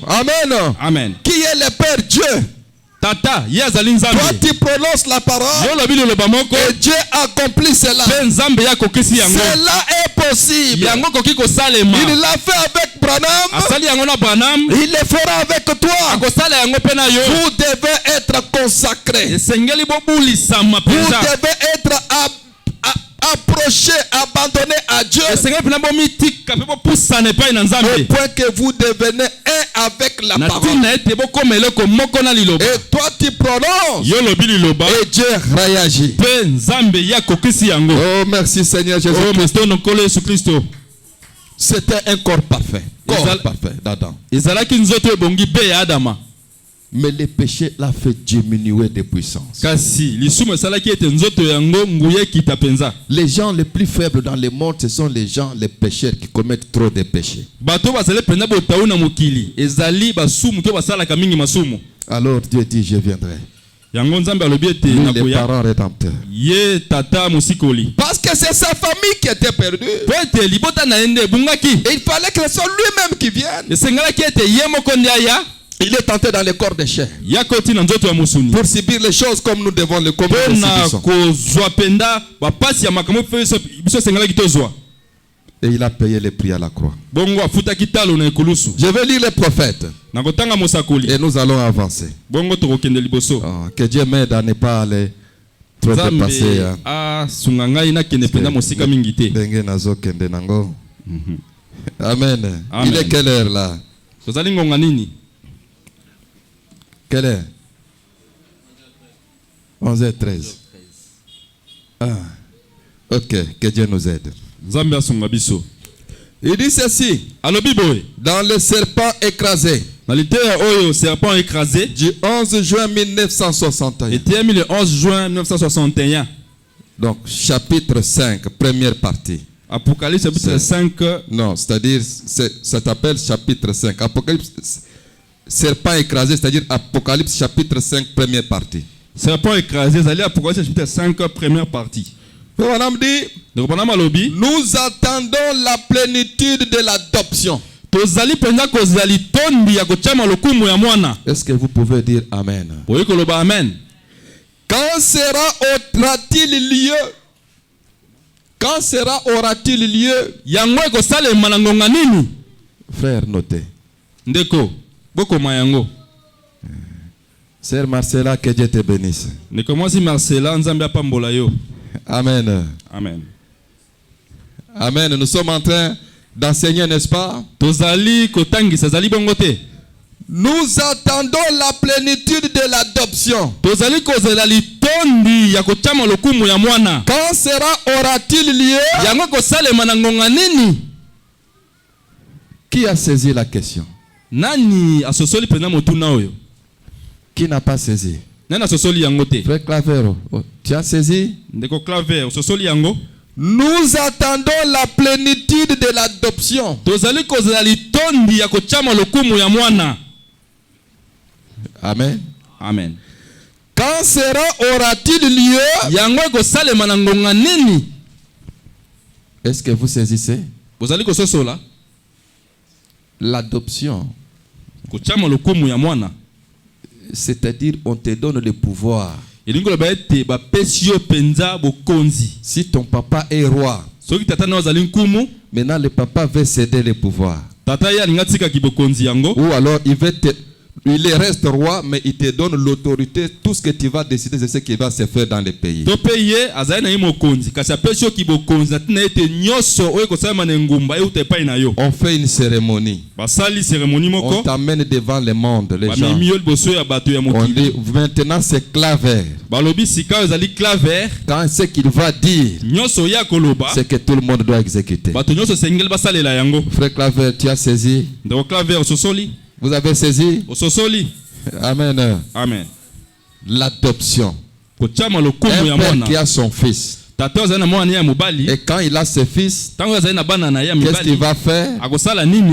Amen. Amen. Qui est le Père? Dieu. Toi tu prononces la parole et Dieu accomplit cela. Cela est possible. Il l'a fait avec Branham. Il le fera avec toi. Vous devez être consacrés. Vous devez être approché, abandonné à Dieu, au point que vous devenez un avec la parole. Et toi tu prononces et Dieu réagit. Oh, merci Seigneur Jésus-Christ. C'était un corps parfait. Corps parfait d'Adam. Mais le péché l'a fait diminuer de puissance. Les gens les plus faibles dans le monde, ce sont les gens, les pécheurs qui commettent trop de péchés. Alors Dieu dit, je viendrai. Lui, les parents rédempteurs. Parce que c'est sa famille qui était perdue. Et il fallait que ce soit lui-même qui vienne. Il est tenté dans le corps de chair pour subir les choses comme nous devons le commettre. Et il a payé le prix à la croix. Je vais lire les prophètes et nous allons avancer. Que Dieu m'aide à ne pas aller trop dépasser. Amen. Il est quelle heure là? Quelle heure? 11h13. Ah. Ok, que Dieu nous aide. Il dit ceci. Dans le serpent écrasé. Du 11 juin 1961. Le 11 juin 1961. Donc, chapitre 5, première partie. Apocalypse chapitre 5. Non, c'est-à-dire, ça s'appelle chapitre 5. Apocalypse, serpent écrasé, c'est-à-dire Apocalypse chapitre 5, première partie. Serpent écrasé, c'est-à-dire Apocalypse chapitre 5, première partie. Nous attendons la plénitude de l'adoption. Est-ce que vous pouvez dire Amen? Quand aura-t-il lieu? Quand aura-t-il lieu? Frère, notez. Ndeko, boko mayango. Sœur Marcella, que Dieu te bénisse. Marcella, nzambe apambola yo. Amen. Amen. Amen. Nous sommes en train d'enseigner, n'est-ce pas? Nous attendons la plénitude de l'adoption. Quand aura-t-il lieu? Qui a saisi la question? Qui n'a pas saisi? Frère Clavero, tu as saisi? Nous attendons la plénitude de l'adoption. Amen. Amen. Quand aura-t-il lieu? Est-ce que vous saisissez? L'adoption, c'est-à-dire on te donne le pouvoir. Si ton papa est roi, maintenant le papa veut céder le pouvoir. Ou alors il veut te Il reste roi, mais il te donne l'autorité. Tout ce que tu vas décider, c'est ce qui va se faire dans le pays. On fait une cérémonie. On t'amène devant le monde, les gens. On dit maintenant c'est claver. Quand ce qu'il va dire, c'est que tout le monde doit exécuter. Frère Claver, tu as saisi? Vous avez saisi? Amen. Amen. L'adoption. Un père qui a son fils. Et quand il a ses fils, qu'est-ce qu'il va faire?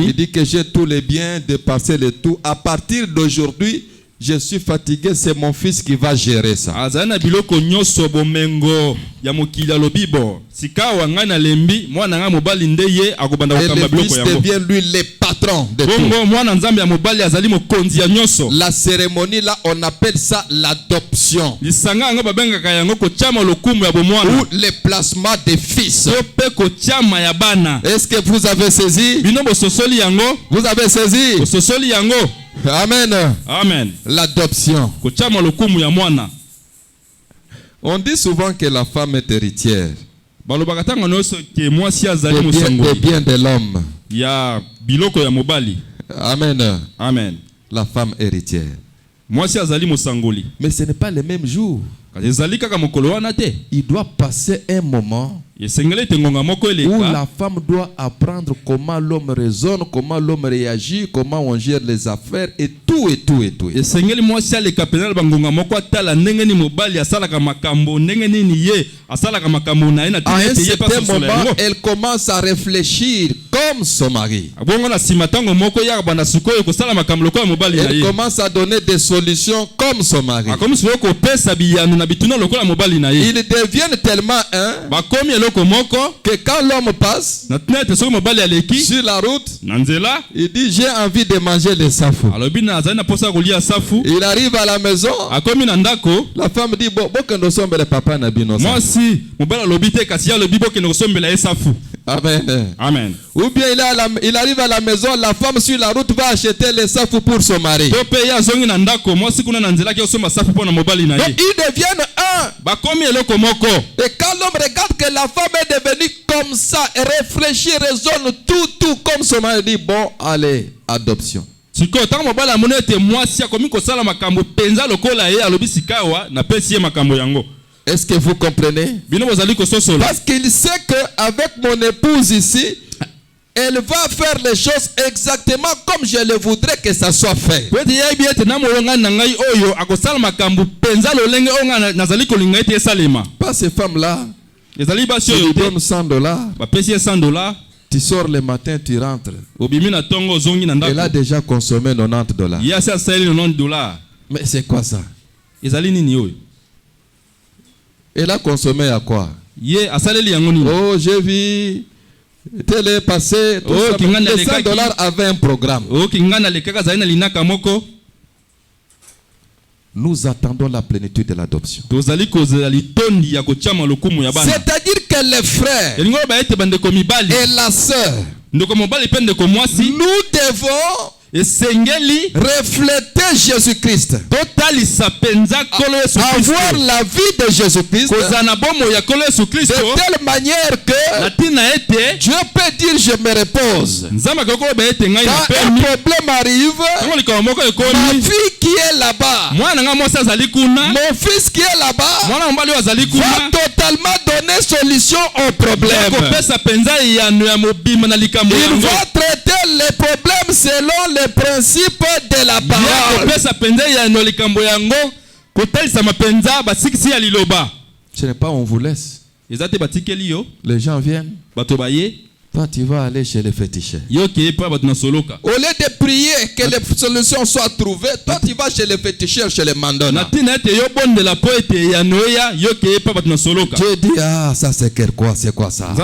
Il dit que j'ai tous les biens, de passer le tout. À partir d'aujourd'hui, je suis fatigué, c'est mon fils qui va gérer ça. Et le fils devient lui le patron de tout. La cérémonie là, on appelle ça l'adoption. Ou le placement des fils. Est-ce que vous avez saisi? Vous avez saisi? Amen. Amen. L'adoption. On dit souvent que la femme est héritière des biens de l'homme. Amen. Amen. La femme héritière. Mais ce n'est pas le même jour. Il doit passer un moment où la femme doit apprendre comment l'homme raisonne, comment l'homme réagit, comment on gère les affaires et tout et tout et tout. À un certain moment, elle commence à réfléchir comme son mari. Elle commence à donner des solutions comme son mari. Ils deviennent tellement un que quand l'homme passe sur la route, il dit j'ai envie de manger les safou. Il arrive à la maison, la femme dit bon, papa Amen. Amen. Ou bien il arrive à la maison, la femme sur la route va acheter les safou pour son mari. Donc ils deviennent un. Et quand l'homme regarde que la femme est devenue comme ça, et réfléchit, raisonne tout comme son mari, dit bon, allez, adoption. Est-ce que vous comprenez? Parce qu'il sait qu'avec mon épouse ici, elle va faire les choses exactement comme je le voudrais que ça soit fait. Pas ces femmes-là. Tu lui donnes $100. Tu sors le matin, tu rentres. Elle a déjà consommé $90. Mais c'est quoi ça? Elle a consommé à quoi? Oh, j'ai vu télé passer. $100 avait un programme. Nous attendons la plénitude de l'adoption. C'est-à-dire que les frères et la sœur, nous devons refléter Jésus-Christ. Avoir la vie de Jésus-Christ de telle manière que Dieu peut dire je me repose. Quand un problème arrive, ma fille qui est là-bas, mon fils qui est là-bas, va totalement donner solution au problème. Il va traiter les problèmes selon les principes de la parole. Ce n'est pas on vous laisse. Les gens viennent. Toi, tu vas aller chez les féticheurs. Au lieu de prier que les solutions soient trouvées, toi, tu vas chez les féticheurs, chez les mandona. Dieu dit, ah, ça c'est quoi? C'est quoi ça?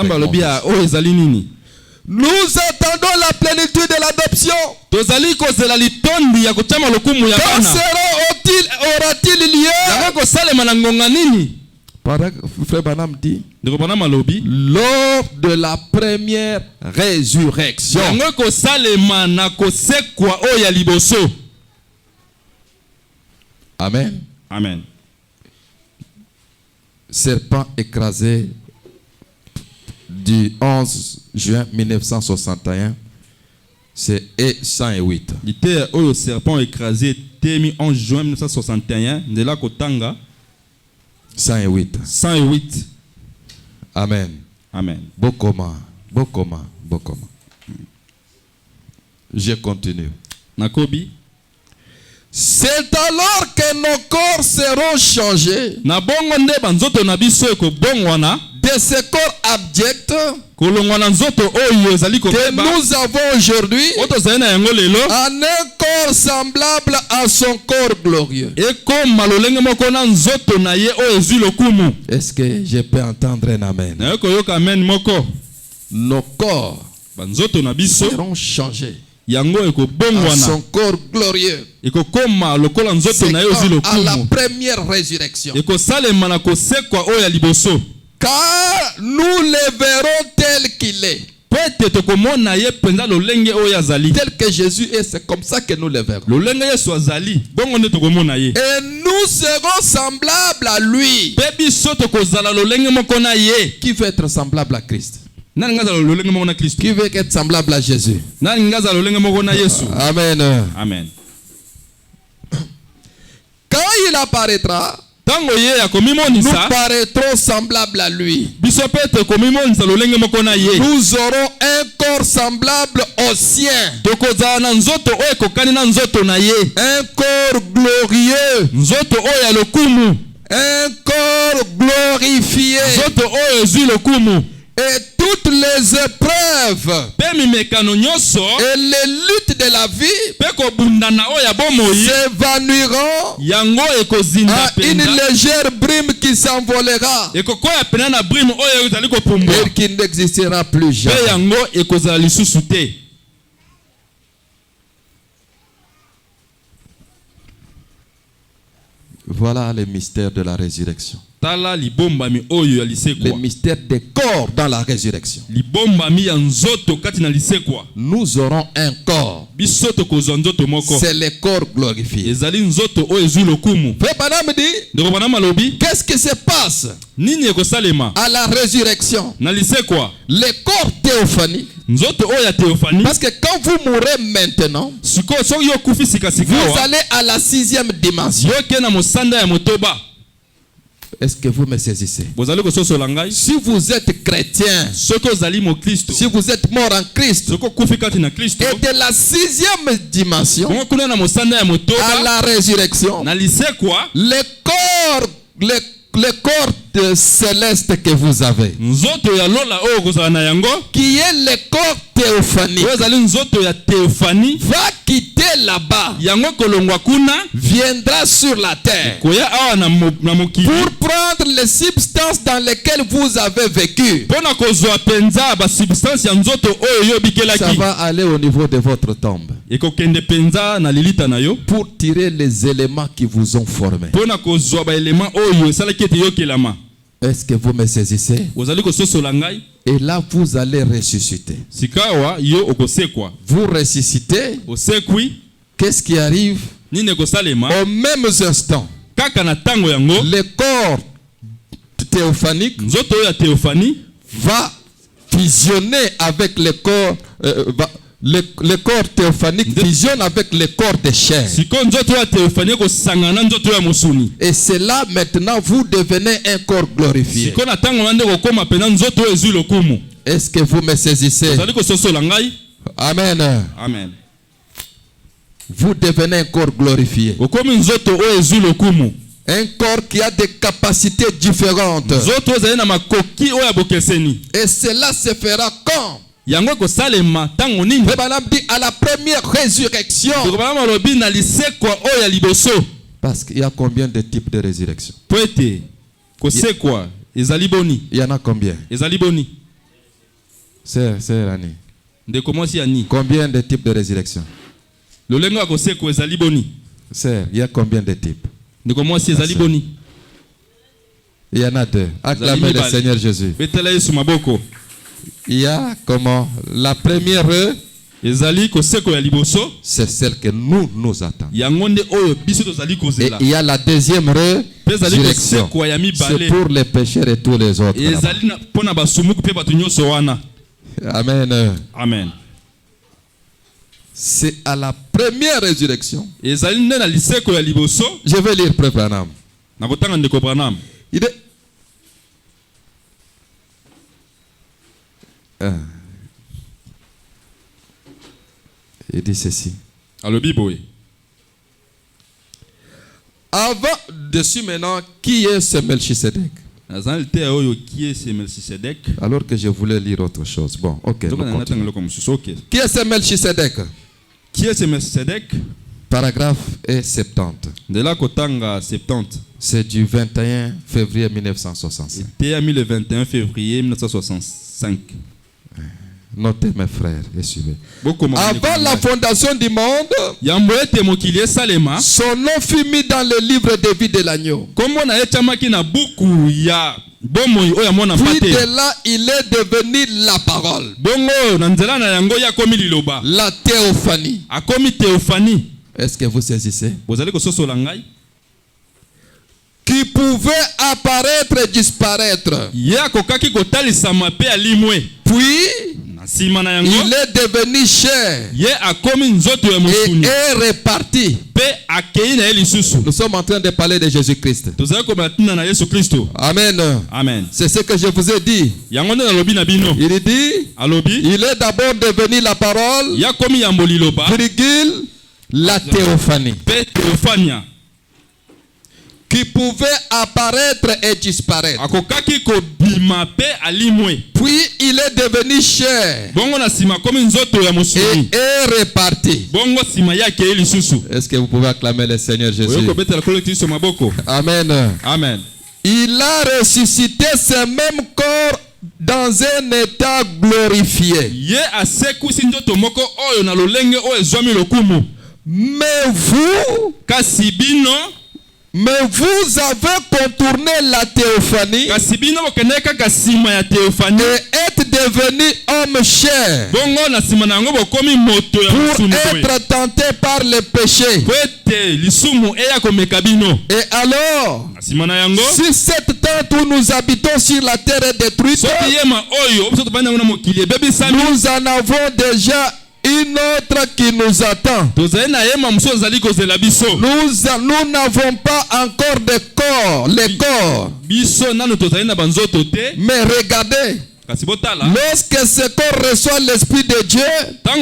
Nous attendons la plénitude de l'adoption. Quand aura-t-il lieu? Frère Branham dit, lors de la première résurrection. Amen. Amen. Serpent écrasé du 11 juin 1961, c'est E108. L'ité au serpent écrasé temi 11 juin 1961 de la Kotanga 108. 108. Amen. Amen. Bokoma. Je continue. Nakobi. C'est alors que nos corps seront changés Na bongo nde banzoto na biso eko bongwana de ce corps abject kolongwana nzoto oyo ezali ko que nous avons aujourd'hui oto zali na yango lelo en un corps semblable à son corps glorieux. ekoma lolenge moko na nzoto na ye oyo ezwi lokumu. Est-ce que je peux entendre un amen? Na yo koyoka amen moko. Nos corps Banzoto na biso seront changés yango eko à bongwana son corps glorieux. ekokoma lokola nzoto C'est na ye ezwi comme à la lokumu. première résurrection. Ekosalema na kosekwa oyo ya liboso. Car nous le verrons tel qu'il est. Po ete tokomona ye mpenza lolenge oyo azali. Tel que Jésus est, c'est comme ça que nous le verrons. Lolenge yesu azali bongo nde tokomona ye. Et nous serons semblables à lui. Mpe biso tokozala lolenge moko na ye. Qui veut être semblable à Christ? Nani nga azala lolenge moko na Kristo? Qui veut être semblable à Jésus? Nani nga azala lolenge moko na Yesu? Amen. Amen. Quand il apparaîtra, Tango ye ya nous komimonisa paraîtrons semblables à lui. biso pe te komimonisa lolenge moko na ye. Nous aurons un corps semblable au sien. Tokozala na nzoto oyo ekokani na nzoto na ye. Un corps glorieux. Nzoto oyo ya lokumu. Un corps glorifié. Nzoto oyo ezwi lokumu. Et toutes les épreuves Pe mimekano nyonso et les luttes de la vie pe kobundana oyo ya bomoi s'évanouiront yango ekozinda à une penza. légère brume qui s'envolera Ekokoya pena na brime oyo ezali kopumbwa. et qui n'existera plus Pe jamais. yango ekozala lisusu te. Voilà les mystères de la résurrection. Tala libombami oyo ya Les lisekwa. mystères des corps dans la résurrection. Libombami ya nzoto kati na lisekwa. Nous aurons un corps. Biso tokozwa nzoto moko. C'est le corps glorifié. Ezali nzoto oyo ezwi lokumu. Frère Branham dit, Ndeko bana malobi qu'est-ce qui se passe nini ekosalema à la résurrection? na lisekwa? Le corps théophanique. Nzoto oyo ya Théophanie. Parce que quand vous mourrez maintenant, Sikoyo soki yo kufi sikasika vous wa. allez à la 6e dimension. Yo ke na mosanda ya motoba. Est-ce que vous me saisissez? Bozali kososola ngai. Si vous êtes chrétien, Soki ozali mo Kristo. si vous êtes mort en Christ, Soko kufi kati na Kristo. et de la 6e dimension Bongo kuna na mosanda ya à motoba. la résurrection, Na lisekwa. le corps céleste que vous avez, Nzoto ya lola oyo kozala na yango. qui est le corps théophanique, Oyo ezali nzoto ya Théophanie. va quitter là-bas, Yango kolongwa kuna. viendra sur la terre Koya awa na mokili. pour prendre les substances dans lesquelles vous avez vécu. Pona kozwa penza ba substance ya nzoto oyo yo Ça bikelaki. va aller au niveau de votre tombe Ekokende penza na lilita na yo. pour tirer les éléments qui vous ont formé. Pona kozwa ba element oyo esalaki ete yokelama. Est-ce que vous me saisissez? Ozali kososola ngai. Et là, vous allez ressusciter. Sikawa yo okosekwa. Vous ressuscitez. Osekwi. Qu'est-ce qui arrive? Nini ekosalema? Au même instant, Kaka na tango yango. le corps théophanique Nzoto oyo ya Théophanie. va fusionner avec le corps. Le corps théophanique fusionne avec le corps de chair. Siko nzoto ya Théophanie kosangana nzoto ya mosuni. Et c'est là maintenant vous devenez un corps glorifié. Siko na tango wande kokoma pena nzoto oyo ezwi lokumu. Est-ce que vous me saisissez? Ozali kososola ngai. Amen. Amen. Vous devenez un corps glorifié. Okomi nzoto oyo ezwi lokumu. Un corps qui a des capacités différentes. Nzoto ezali na makoki oyo ya bokeseni. Et cela se fera quand? Yango ekosalema tango nini? Le Branham dit à la première résurrection. Tokobana malobi na lisekwa oyo ya liboso. Parce qu'il y a combien de types de résurrection? Po ete kosekwa ezali boni. Il y en a combien? Ezali boni. C'est Rani. Ndeko mwasi ya ni. Combien de types de résurrection? Lolengo ya kosekwa ezali boni. C'est, il y a combien de types? Ndeko mwasi ezali boni. Il y en a deux. Acclamez le Seigneur Jésus. Betela Yesu maboko. Il y a comment? La première c'est celle que nous attendons. Et il y a la deuxième résurrection. C'est pour les pécheurs et tous les autres. Amen. Amen. C'est à la première résurrection. Je vais lire Frère Branham. Il dit ceci. Avant, dessus maintenant, qui est ce Melchisedec? Alors que je voulais lire autre chose. Bon, ok. Qui est ce Melchisedec? Qui est ce Melchisedec? Paragraphe est 70. De là Kotanga 70. C'est du 21 février 1965. C'était le 21 février 1965. Notez mes frères et suivez. Avant la fondation du monde, son nom fut mis dans le livre de vie de l'agneau. Puis de là, il est devenu la parole. La théophanie. Est-ce que vous saisissez? Qui pouvait apparaître et disparaître. Puis, il est devenu chair et est reparti. Nous sommes en train de parler de Jésus-Christ. Amen. Amen. C'est ce que je vous ai dit. Il dit, il est d'abord devenu la parole, virgule, la théophanie. Qui pouvait apparaître et disparaître. Puis il est devenu chair et est reparti. Est-ce que vous pouvez acclamer le Seigneur Jésus? Amen. Amen. Il a ressuscité ce même corps dans un état glorifié. Mais vous avez contourné la théophanie et êtes devenu homme chair pour être tenté par le péché. Et alors, si cette tente où nous habitons sur la terre est détruite, nous en avons déjà une autre qui nous attend. Nous n'avons pas encore de corps, les corps. Mais regardez, lorsque ce corps reçoit l'Esprit de Dieu, la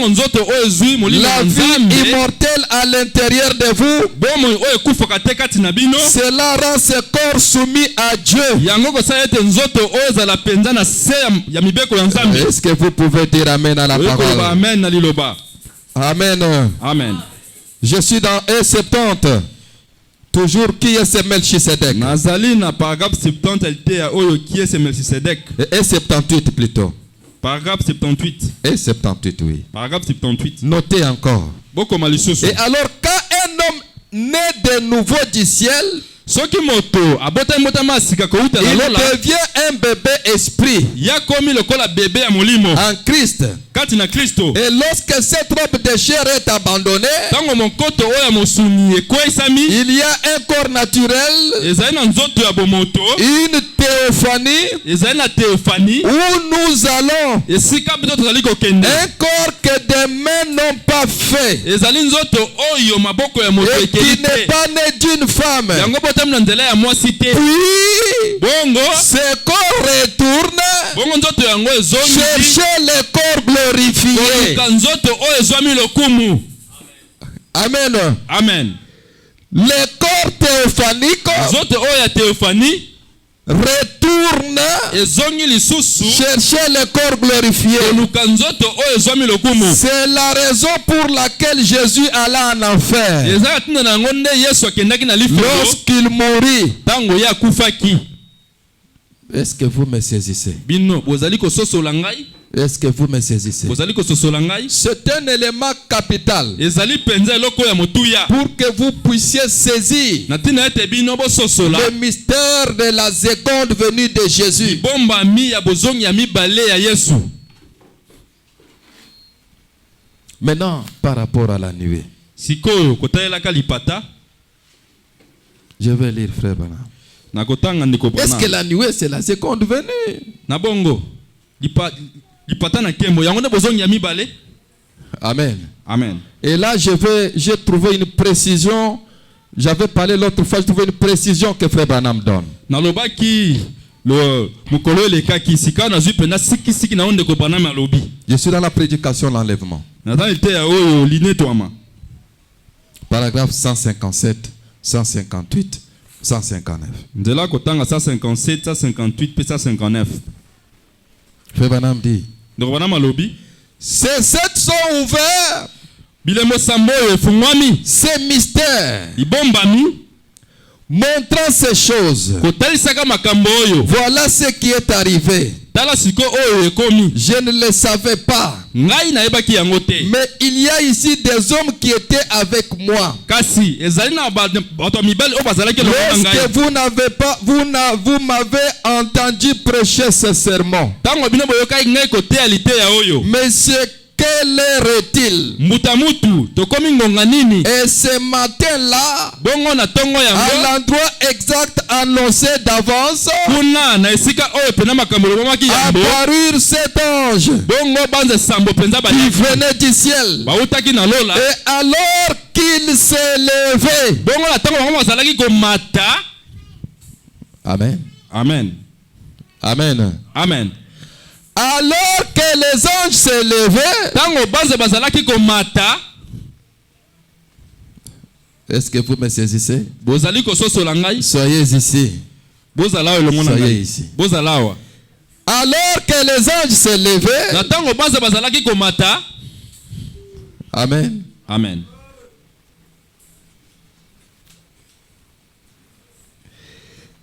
vie immortelle à l'intérieur de vous, cela rend ce corps soumis à Dieu. Est-ce que vous pouvez dire Amen à la parole? Amen. Amen. Je suis dans E70. Toujours, qui est ce Melchisedec? E78 plutôt. Paragraphe 78. E78, oui. Paragraphe 78. Notez encore. Et alors, quand un homme naît de nouveau du ciel, il devient un bébé esprit en Christ. Et lorsque cette robe de chair est abandonnée, il y a un corps naturel, une théophanie où nous allons, un corps que des mains n'ont pas fait et qui n'est pas né d'une femme. Puis ce corps retourne chercher le corps glorifié. Amen. Amen. Le corps théophanique retourne chercher le corps glorifié. C'est la raison pour laquelle Jésus alla en enfer lorsqu'il mourut. Est-ce que vous me saisissez? Est-ce que vous me saisissez? C'est un élément capital pour que vous puissiez saisir le mystère de la seconde venue de Jésus. Maintenant, par rapport à la nuée, sikoyo kotaelaka lipata je vais lire frère Branham. nakotanga ndeko Est-ce Branham. que la nuée c'est la seconde venue? Na bongo lipata na kembo yango nde bozongi ya mibale. Amen. Amen. Et là, j'ai trouvé une précision. J'avais parlé l'autre fois, j'ai trouvé une précision que frère Branham donne. Nalobaki le mukolo lekaki sika na zupena siki na onde ko Branham alobi. Je suis dans la prédication de l'enlèvement. Nathan te ya oyo linetwama. Paragraphe 157, 158, 159. Ndela kotanga 157, 158 pe 159. Frère Branham dit, Ndeko Branham alobi ces sept sont ouverts. bilemo sambo efungwami Ces mystères ibombami montrant ces choses. kotalisaka makambo oyo. Voilà ce qui est arrivé. Tala siko oyo ekomi. Je ne le savais pas. Ngai nayebaki yango te. Mais il y a ici des hommes qui étaient avec moi. Kasi ezali na bato mibali oyo bazalaki elongo na Lorsque ngai. vous m'avez entendu prêcher ce sermon. Tango bino boyokaki ngai koteya liteya oyo. Monsieur, quelle heure est-il? Mutamutu tokomi ngonga nini? Et ce matin-là, Bongo na tongo à yango. l'endroit exact annoncé d'avance, Kuna na esika oyo pena makambo lobomaki yango. apparurent sept anges Bongo banze sambo penza qui bali. venaient du ciel. Bautaki na lola. Et alors qu'ils s'élevaient. Bongo na tongo bango bazalaki komata. Amen. Amen. Amen. Amen. Alors que les anges s'élevaient, Tango banze bazalaki komata. est-ce que vous me saisissez? Bozali kososola ngai. Soyez ici. Bozala oyo lomona Soyez ngai. ici. Bozala awa. Alors que les anges s'élevaient, Na tango banze bazalaki komata. Amen. Amen.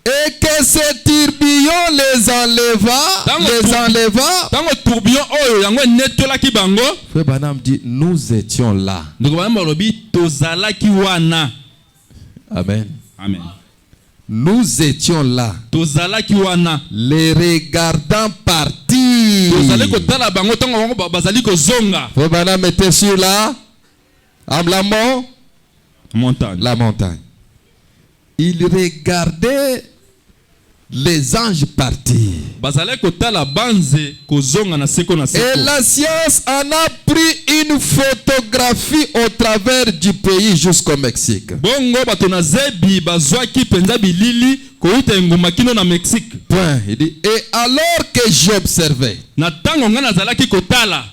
Et que ce tourbillon les enleva. Tango tourbillon oyo yango netolaki bango. Frère Branham dit, nous étions là. Ndeko Branham alobi tozalaki wana. Amen. Amen. Nous étions là. Tozalaki wana. Les regardant partir. Tozali kotala bango tango bango bazali kozonga. Frère Branham était sur la Montagne. la montagne. Il regardait les anges partir. Bazali kotala banze kozonga na seko na seko. Et la science en a pris une photographie au travers du pays jusqu'au Mexique. Bongo bato na zebi bazwaki penza bilili kouta nguma kino na Mexique. Point. Il dit, et alors que j'observais. Na tango nga nazalaki kotala.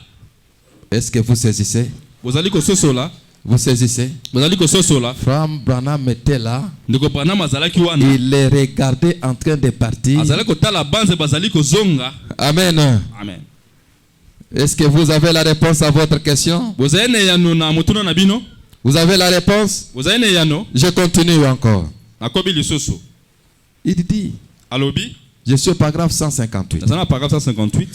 Est-ce que vous saisissez? Bozali kososola. Vous saisissez? Bozali kososola. Frère Branham était là. Ndeko Branham azalaki wana. Il les regardait en train de partir. Azali kotala banze bazali kozonga. Amen. Amen. Est-ce que vous avez la réponse à votre question? Bozali ne yano na mutuna na bino. Vous avez la réponse? Bozali ne yano. Je continue encore. Nakobi lisusu. Il dit, Alobi. je suis au paragraphe 158. Nazana paragraphe 158.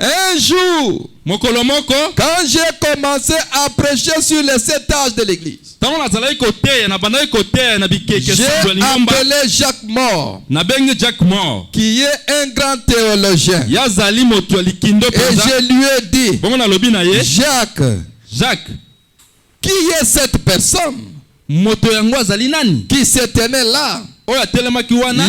Un jour, Mokolo moko. quand j'ai commencé à prêcher sur les 7 âges de l'église, Tango nazalaki koteya na bandaki koteya na bikeke j'ai sango lingomba. appelé Jacques Moore, Na bengi Jack Moore. qui est un grand théologien. Yazali moto ya likindo Et penza. je lui ai dit, Bongo na lobi na ye. Jacques. qui est cette personne Moto yango azali nani? qui se tenait là? Oyo atelemaki wana.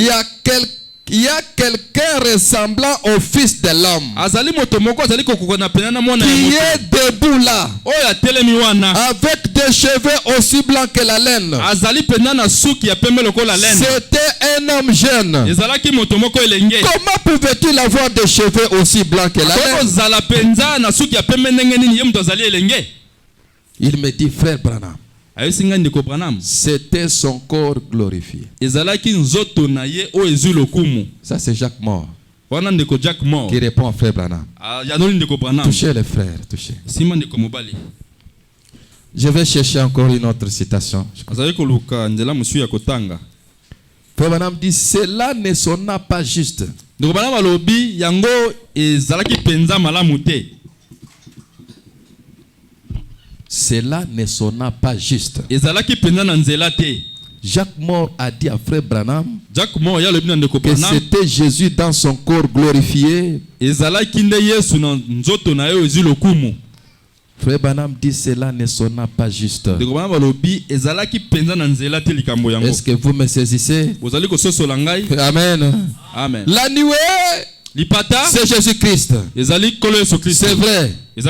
Il y a quelqu'un ressemblant au Fils de l'homme Azali moto moko azali kokoka na pena na mona ya qui moto. est debout là, Oyo atelemi wana. avec des cheveux aussi blancs que la laine. Azali pena na suki ya pembe lokola laine. C'était un homme jeune. Ezalaki moto moko elenge. Comment pouvait-il avoir des cheveux aussi blancs que la Koko laine? zala penza na suki ya pembe ndenge nini ye moto azali elenge. Il me dit, frère Branham, Ayosinga ndeko Branham. c'était son corps glorifié. Ezalaki nzoto na ye o ezwi lokumu. Ça c'est Jacques Moore Wana ndeko Jack Moore. qui répond à frère Branham. Yanoli ndeko Branham. Touchez les frères, touchez. Sima ndeko mobali. Je vais chercher encore une autre citation. Azali koluka nzela musu ya kotanga. Frère Branham dit, cela ne sonna pas juste. Ndeko Branham alobi yango ezalaki penza malamu te. Cela ne sonna pas juste. Ezalaki penza na nzela te. Jacques Moore a dit à frère Branham Jack Moore ya lobi na ndeko que Branham. c'était Jésus dans son corps glorifié. Ezalaki nde Yesu na nzoto na yo ezwi lokumu. Frère Branham dit cela ne sonna pas juste. Est-ce que vous me saisissez? Amen. Amen. La nuée, c'est Jésus-Christ. C'est vrai. Mais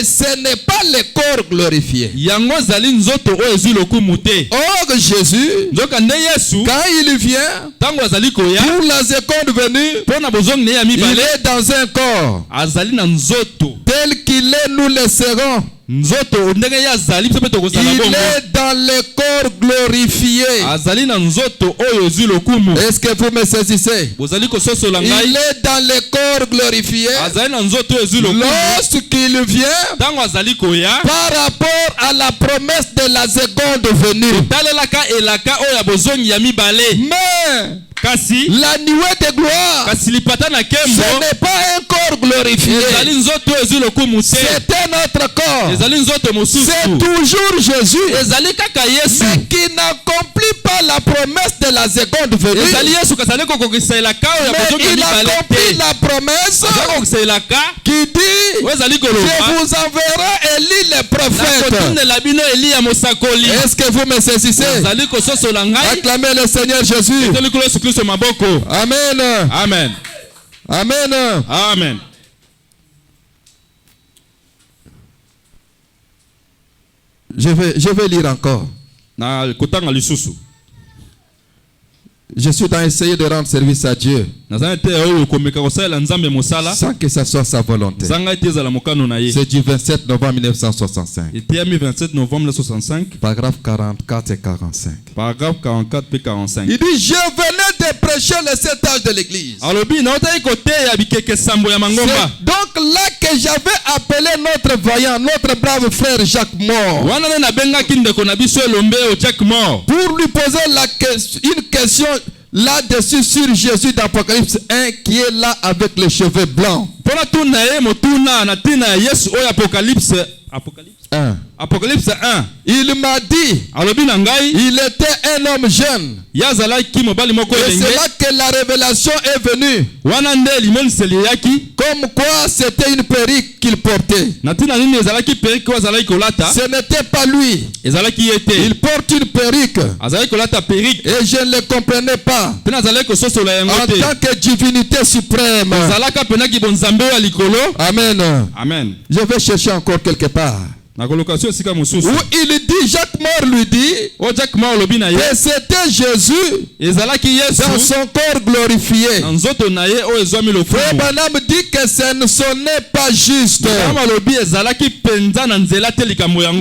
ce n'est pas le corps glorifié. Or Jésus, quand il vient, pour la seconde venue, il est dans un corps tel qu'il est, nous le serons. Il est dans le corps glorifié. Est-ce que vous me saisissez? Il est dans le corps glorifié. Lorsqu'il vient, par rapport à la promesse de la seconde venue. Mais la nuée de gloire, ce n'est pas un corps glorifié. C'est un autre corps. C'est toujours Jésus, mais qui n'accomplit pas la promesse de la seconde venue. Mais il accomplit la promesse qui dit: je vous enverrai Élie le prophète. Est-ce que vous me saisissez? Acclamez le Seigneur Jésus. Amen. Amen. Amen. Amen. Je vais lire encore. Je suis dans essayer de rendre service à Dieu sans que ce soit sa volonté. C'est du 27 novembre 1965. Paragraphe 44 et 45. Paragraphe 44 et 45. Il dit: je venais de prêcher le 7 âge de l'église. C'est donc là que j'avais appelé notre vaillant, notre brave frère Jacques Mort, pour lui poser une question là-dessus sur Jésus d'Apocalypse 1 qui est là avec les cheveux blancs. Apocalypse 1. Il m'a dit, il était un homme jeune. Et c'est là que la révélation est venue. Comme quoi c'était une perruque qu'il portait. Ce n'était pas lui. Il porte une perruque. Et je ne le comprenais pas. En tant que divinité suprême. Amen. Amen. Je vais chercher encore quelque part. Où il dit, Jacques Mort lui dit que c'était Jésus dans son corps glorifié. Frère Branham dit que ce n'est pas juste.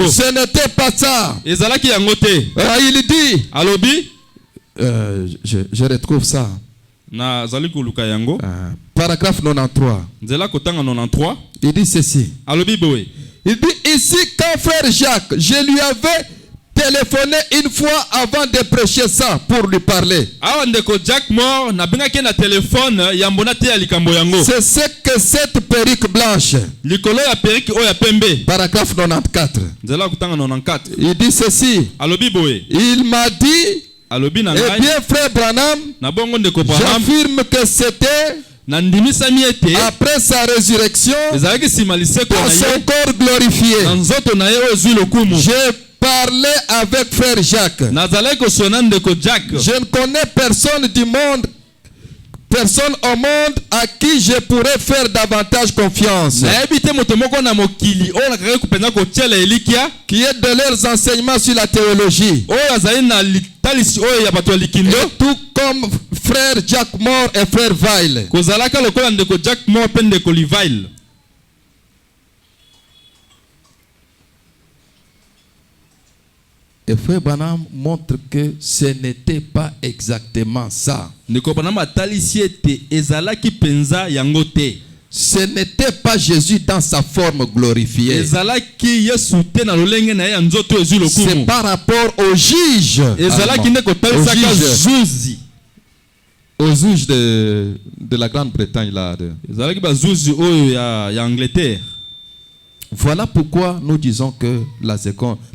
Ce n'était pas ça. Il dit, je retrouve ça. Paragraphe 93. Il dit ceci. Il dit ici, quand frère Jacques, je lui avais téléphoné une fois avant de prêcher ça pour lui parler. C'est ce que cette perruque blanche. Paragraphe 94. Il dit ceci. Il m'a dit, eh bien frère Branham, j'affirme que c'était après sa résurrection, dans son corps glorifié. J'ai parlé avec frère Jacques. Je ne connais personne du monde, personne au monde à qui je pourrais faire davantage confiance, qui est de leurs enseignements sur la théologie. Et tout comme frère Jacques Mort et frère Weil. Et frère Branham montre que ce n'était pas exactement ça. Ce n'était pas Jésus dans sa forme glorifiée. C'est par rapport au juge. Aux juges de la Grande-Bretagne là. Voilà pourquoi nous disons que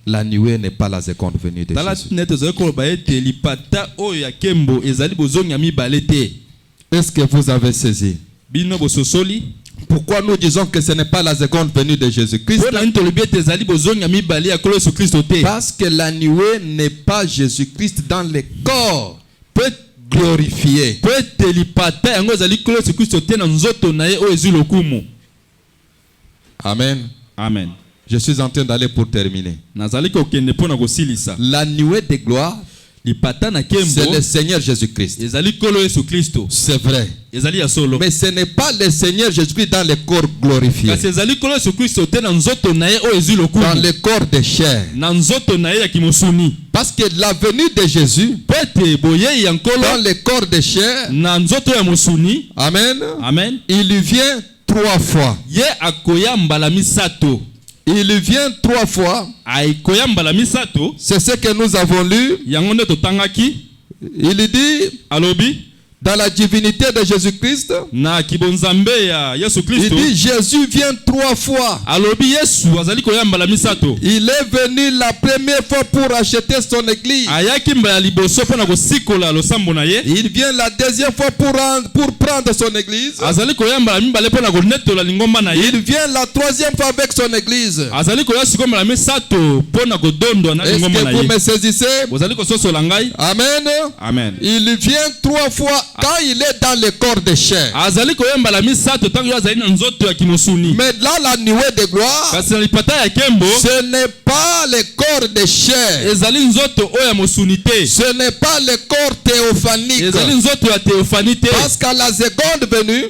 la nuée n'est pas la seconde venue de Jésus. Est-ce que vous avez saisi? Pourquoi nous disons que ce n'est pas la seconde venue de Jésus-Christ? Parce que la nuée n'est pas Jésus-Christ dans le corps glorifié. Amen. Amen. Je suis en train d'aller pour terminer. La nuée de gloire, c'est le Seigneur Jésus-Christ. C'est vrai. Mais ce n'est pas le Seigneur Jésus-Christ dans le corps glorifié. Dans le corps de chair. Parce que la venue de Jésus dans le corps de chair, Amen. Amen. Il vient 3 fois. Il vient 3 fois. C'est ce que nous avons lu. Il dit dans la divinité de Jésus-Christ, il dit Jésus vient 3 fois. Il est venu la première fois pour acheter son église. Il vient la deuxième fois pour prendre son église. Il vient la troisième fois avec son église. Est-ce que vous me saisissez? Amen. Amen. Il vient 3 fois quand il est dans le corps de chair. Mais là, la nuée de gloire, ce n'est pas le corps de chair. Ce n'est pas le corps théophanique. Parce qu'à la seconde venue,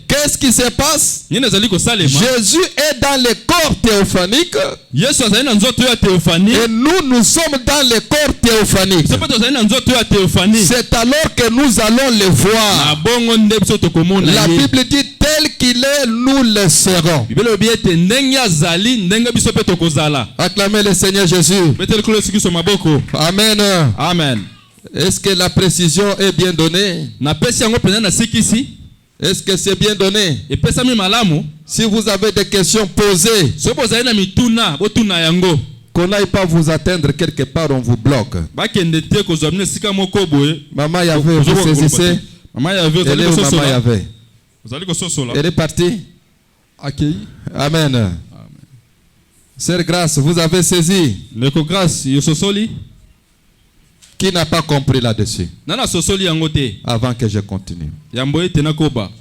qu'est-ce qui se passe? Jésus est dans le corps théophanique. Et nous sommes dans le corps théophanique. C'est alors que nous allons le voir. La Bible dit tel qu'il est, nous le serons. Acclamez le Seigneur Jésus. Amen. Amen. Est-ce que la précision est bien donnée? Est-ce que c'est bien donné? Si vous avez des questions posées, qu'on n'aille pas vous atteindre quelque part, on vous bloque. Maman Yahvé, vous saisissez? Elle est où, Maman Yahvé? Elle est partie? Amen. Sœur Grâce, vous avez saisi? Qui n'a pas compris là-dessus? Avant que je continue.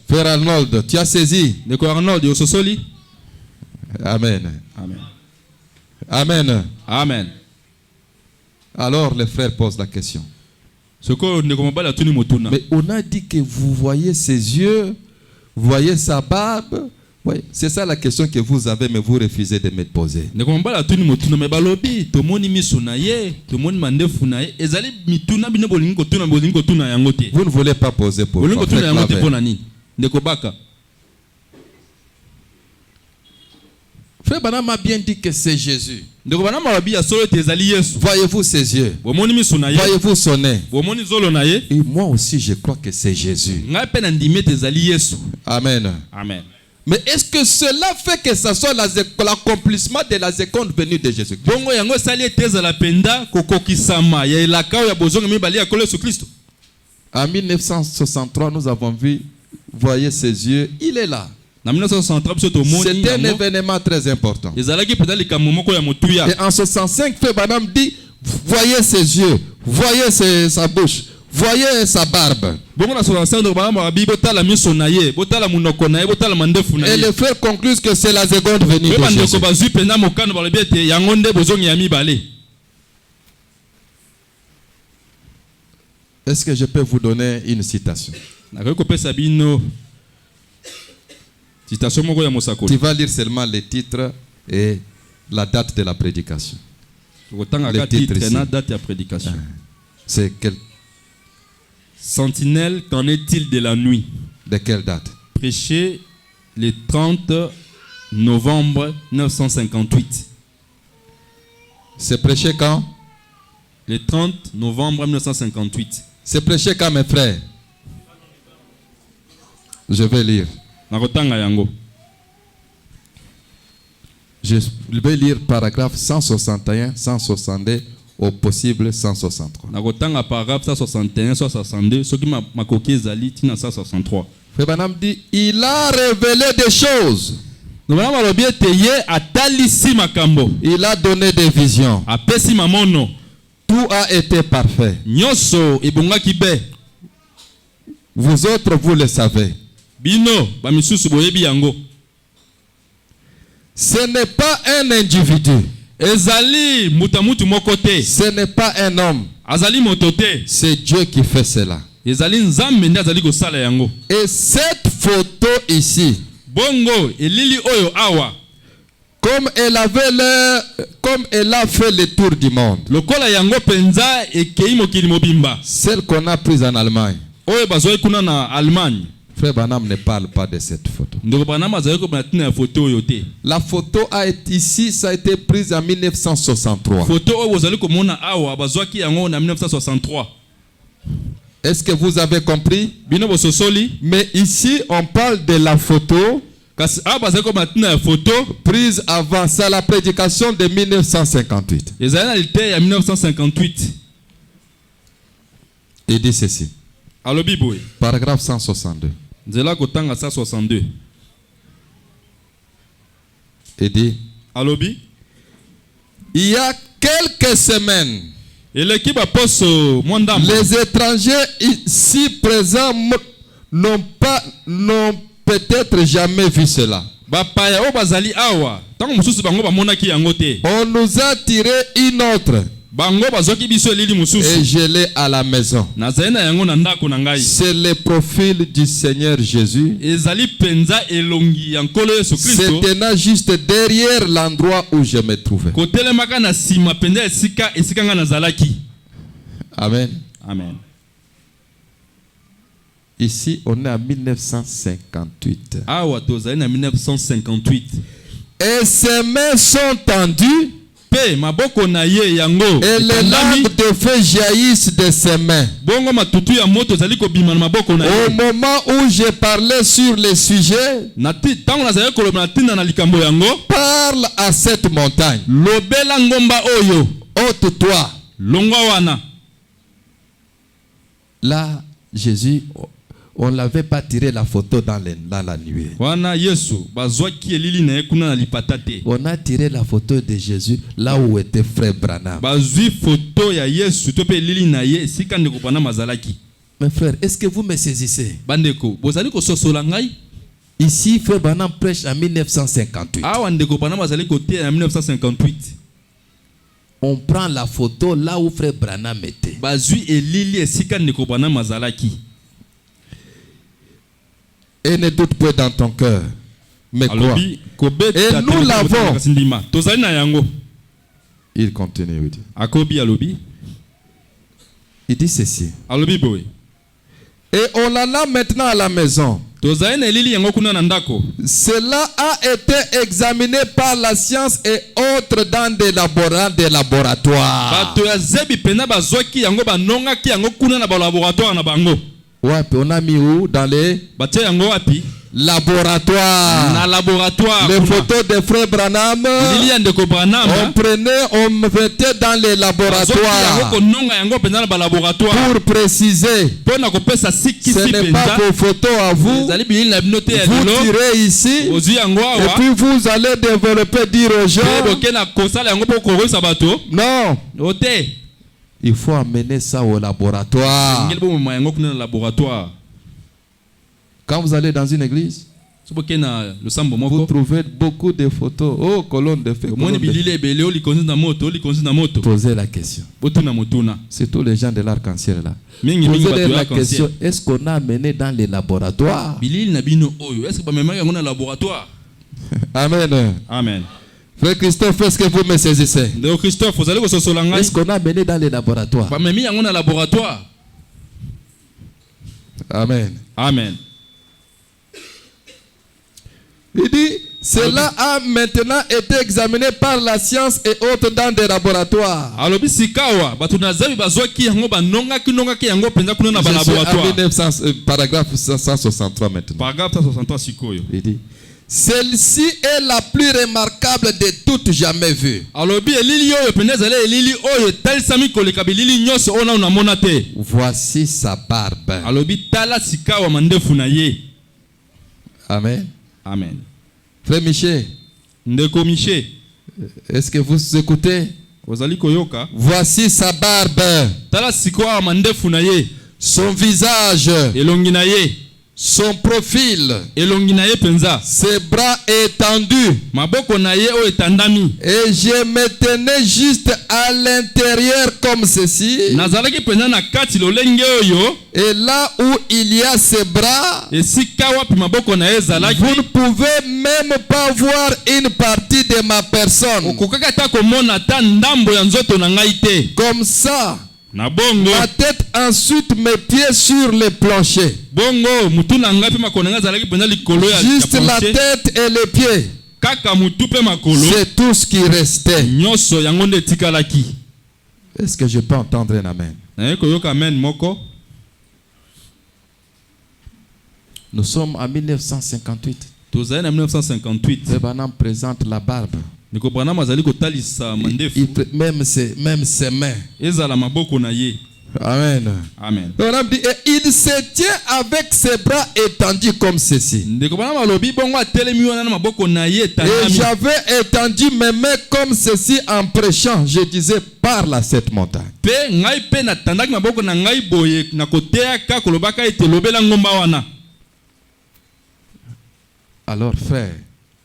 Frère Arnold, tu as saisi? Amen. Amen. Amen. Amen. Alors le frère pose la question. Mais on a dit que vous voyez ses yeux, vous voyez sa barbe. Oui, c'est ça la question que vous avez, mais vous refusez de me poser. Vous ne voulez pas poser pour moi. Frère Branham a bien dit que c'est Jésus. Voyez-vous ses yeux? Voyez-vous son nez? Et moi aussi je crois que c'est Jésus. Amen. Amen. Mais est-ce que cela fait que ça soit l'accomplissement de la seconde venue de Jésus-Christ? En 1963, nous avons vu, voyez ses yeux, il est là. C'était un événement très important. Et en 65, Frère Branham dit, voyez ses yeux, voyez sa bouche, voyez sa barbe. Et les frères concluent que c'est la seconde venue de Jésus. Est-ce que je peux vous donner une citation? Tu vas lire seulement les titres et la date de la prédication. Le titre ici. C'est quel? Sentinelle, qu'en est-il de la nuit? De quelle date? Prêché le 30 novembre 1958. C'est prêché quand? Le 30 novembre 1958. C'est prêché quand, mes frères? Je vais lire. Je vais lire paragraphe 161, 162, au possible 163. Frère Branham dit, il a révélé des choses. Il a donné des visions. Tout a été parfait. Vous autres, vous le savez. Ce n'est pas un individu. Ce n'est pas un homme. C'est Dieu qui fait cela. Et cette photo ici, comme elle a fait le tour du monde, celle qu'on a prise en Allemagne, Frère Branham ne parle pas de cette photo. La photo a été ici, ça a été prise en 1963. Est-ce que vous avez compris? Mais ici, on parle de la photo prise avant ça, la prédication de 1958. Il dit ceci. Paragraphe 162. Il dit, il y a quelques semaines, les étrangers ici présents n'ont peut-être jamais vu cela. On nous a tiré une autre et je l'ai à la maison. C'est le profil du Seigneur Jésus. C'est tenant juste derrière l'endroit où je me trouvais. Amen. Amen. Ici, on est en 1958. Et ses mains sont tendues. Et les lampes de feu jaillissent de ses mains. Au moment où je parlais sur le sujet, parle à cette montagne. Ôte-toi. Là, Jésus, on ne l'avait pas tiré la photo dans la nuée. On a tiré la photo de Jésus là où était Frère Branham. Mes frères, est-ce que vous me saisissez? Ici, Frère Branham prêche en 1958. On prend la photo là où Frère Branham était. Et ne doute pas dans ton cœur. Mais quoi? Et nous l'avons. Il continue. Il dit ceci. Et on l'a maintenant à la maison. Cela a été examiné par la science et autres dans des laboratoires. Ouais, on a mis où? Dans les laboratoires. Les photos de Frère Branham, on prenait, on mettait dans les laboratoires pour préciser. Ce n'est pas vos photos à vous. Vous tirez ici et puis vous allez développer, dire aux gens. Non. Il faut amener ça au laboratoire. Quand vous allez dans une église, vous trouvez beaucoup de photos. Oh, colonne de feu. Posez la question. C'est tous les gens de l'arc-en-ciel là. Posez la question. Est-ce qu'on a amené dans les laboratoires? Amen. Amen. Frère Christophe, est-ce que vous me saisissez? Est-ce qu'on a mené dans les laboratoires? Amen. Amen. Il dit, cela a maintenant été examiné par la science et autres dans des laboratoires. Je suis à 1900, paragraphe 163 maintenant. Paragraphe 163 sikoyo. Il dit, celle-ci est la plus remarquable de toutes jamais vues. Voici sa barbe. Amen. Amen. Frère Michel, Ndeko Miché, est-ce que vous écoutez? ozali koyoka? Voici sa barbe, Tala sikoa mandefu na ye, son visage, elongi na ye, son profil, elongi na ye penza, ses bras étendus. maboko na ye o etandami. Et je me tenais juste à l'intérieur comme ceci. Nazalaki penza na kati lolenge oyo, Et là où il y a ses bras, esika wapi maboko na ye ezalaki, vous ne pouvez même pas voir une partie de ma personne. okokaka ta komona ta ndambo ya nzoto na ngai te. Comme ça, Na bongo, ma tête ensuite, mes pieds sur le plancher. bongo mutu na ngai pe makolo na ngai ezalaki penza likolo ya Juste la plancher. tête et les pieds. Kaka mutu pe makolo, C'est tout ce qui restait. nyonso yango nde etikalaki. Est-ce que je peux entendre un amen? Naye koyoka amen moko. Nous sommes en 1958. Tozali na 1958. Le Banam présente la barbe. Ndeko Branham azali kotalisa mandefu, Même ses mains. ezala maboko na ye. Amen. Amen. Le Banam dit, et il se tient avec ses bras étendus comme ceci. Ndeko Branham alobi bongo atelemi wana na maboko na ye Et etandami. j'avais étendu mes mains comme ceci en prêchant. Je disais, parle à cette montagne. Pe ngai pe natandaki maboko na ngai boye na koteaka kolobaka ete lobela ngomba wana. Alors frère,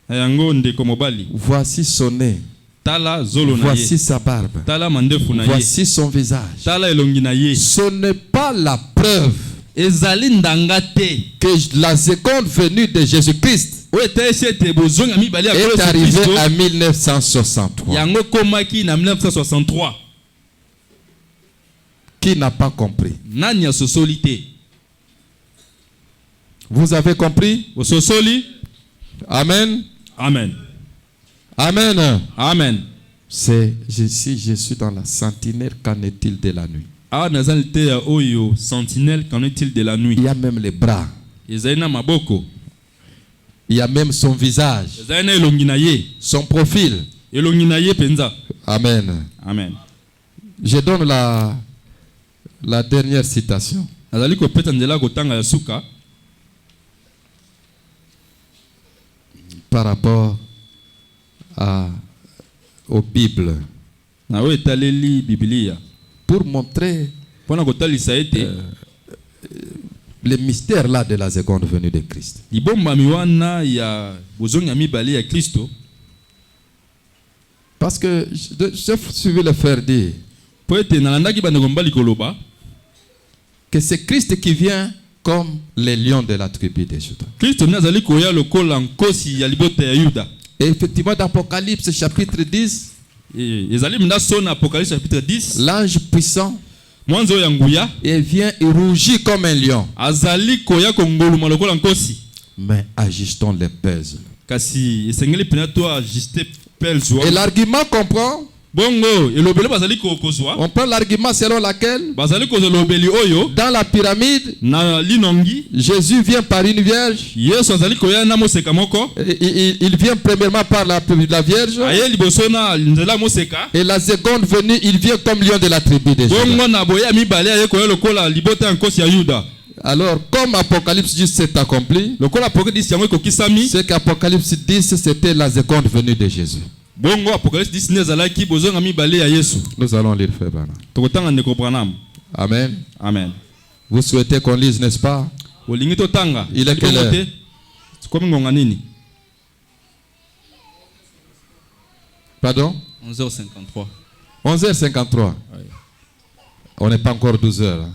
Yango ndeko mobali, voici son nez. tala zolo na Voici ye, sa barbe. tala mandefu na ye, Voici son visage. tala elongi na ye. Ce n'est pas la preuve Ezali ndanga te que la seconde venue de Jésus-Christ oyo etayesi ete bozonga mibale ya est Yesu arrivée Kristo, en 1963. yango ekomaki na 1963. Qui n'a pas compris? Nani asosoli te? Vous avez compris? Ososoli? Amen. Amen. Amen. Amen. Si je suis dans la sentinelle, qu'en est-il de la nuit? Awa nazali te ya oyo sentinelle, qu'en est-il de la nuit? Il y a même les bras. Ezali na maboko, Il y a même son visage, ezali na elongi na ye, son profil. elongi na ye penza. Amen. Amen. Je donne la dernière citation. Nazali kopeta nzela kotanga ya suka Par rapport aux Bibles. na oyo etaleli Biblia Pour montrer mpona kotalisa ete le mystère là de la seconde venue de Christ. libombami wana ya bozongi ya mibale ya Kristo. Parce que je suivi le faire dire Po ete nalandaki bandeko mobali koloba que c'est Christ qui vient comme les lions de la tribu de Juda. Kristo nde azali koya lokola nkosi ya libota ya Yuda. Et effectivement, dans Apocalypse chapitre 10, Ezali mnda so na Apocalypse chapitre 10, l'ange puissant mwanzo ya nguya et vient et rougit comme un lion. azali koya kongoluma lokola nkosi. Mais ajustons les puzzles. Kasi esengeli pena to ajuster pelzwa. Et l'argument comprend, Bongo elobeli bazali kokozwa. on prend l'argument selon laquelle Bazali kozolobeli oyo dans la pyramide, na linongi Jésus vient par une vierge. Yesu azali koya na moseka moko. Il vient premièrement par la Vierge. Aye liboso na nzela moseka. Et la seconde venue, il vient comme lion de la tribu de Juda. Bongo na boya mibale aye koya lokola libota ya nkosi ya Yuda. Alors, comme Apocalypse 10 s'est accompli, Lokola Apocalypse 10 yango ekokisami. c'est qu'Apocalypse 10, c'était la seconde venue de Jésus. Bongo Apocalypse 10 nezalaki bozonga mibale ya Yesu. Nous allons lire, frère Bana. Tokotanga ndeko Branham. Amen. Amen. Vous souhaitez qu'on lise, n'est-ce pas? Olingi totanga. Il est quelle heure? Komi ngonga nini? Pardon? 11h53. 11h53. On n'est pas encore 12h. Hein?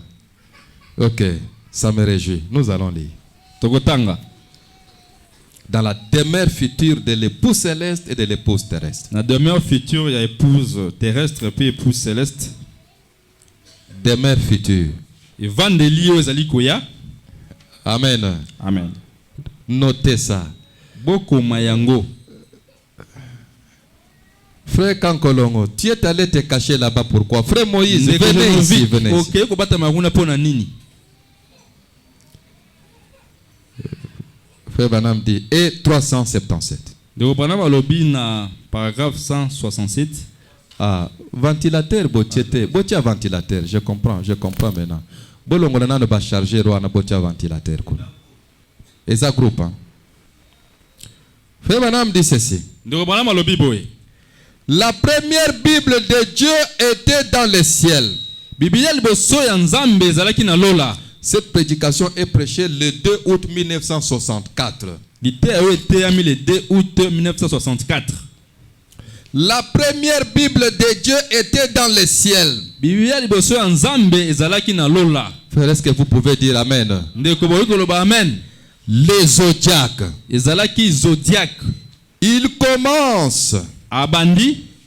Ok, ça me réjouit. Nous allons lire. Tokotanga. Dans la demeure future de l'épouse céleste et de l'épouse terrestre. Na demeure future ya épouse terrestre puis épouse céleste. Demeure future. Evangeli oyo ezali koya. Amen. Amen. Notez ça. Bokoma yango. Frère Kankolongo, tu es allé te cacher là-bas pourquoi? Frère Moïse, venez ici, venez ici. Ok, kobata maguna pona nini? Frère Banam dit, et 377. De Branham alobi na paragraphe 167. Ah, ventilateur, botiete, botia ventilateur, je comprends maintenant. Bolongo na no ba charger ro na botia ventilateur kuna. Et ça groupe hein. Frère Branham dit ceci. La première Bible de Dieu était dans le ciel. Cette prédication est prêchée le 2 août 1964. Le 2 août 1964. La première Bible de Dieu était dans le ciel. Frère, est-ce que vous pouvez dire Amen? Les zodiaques. Il commence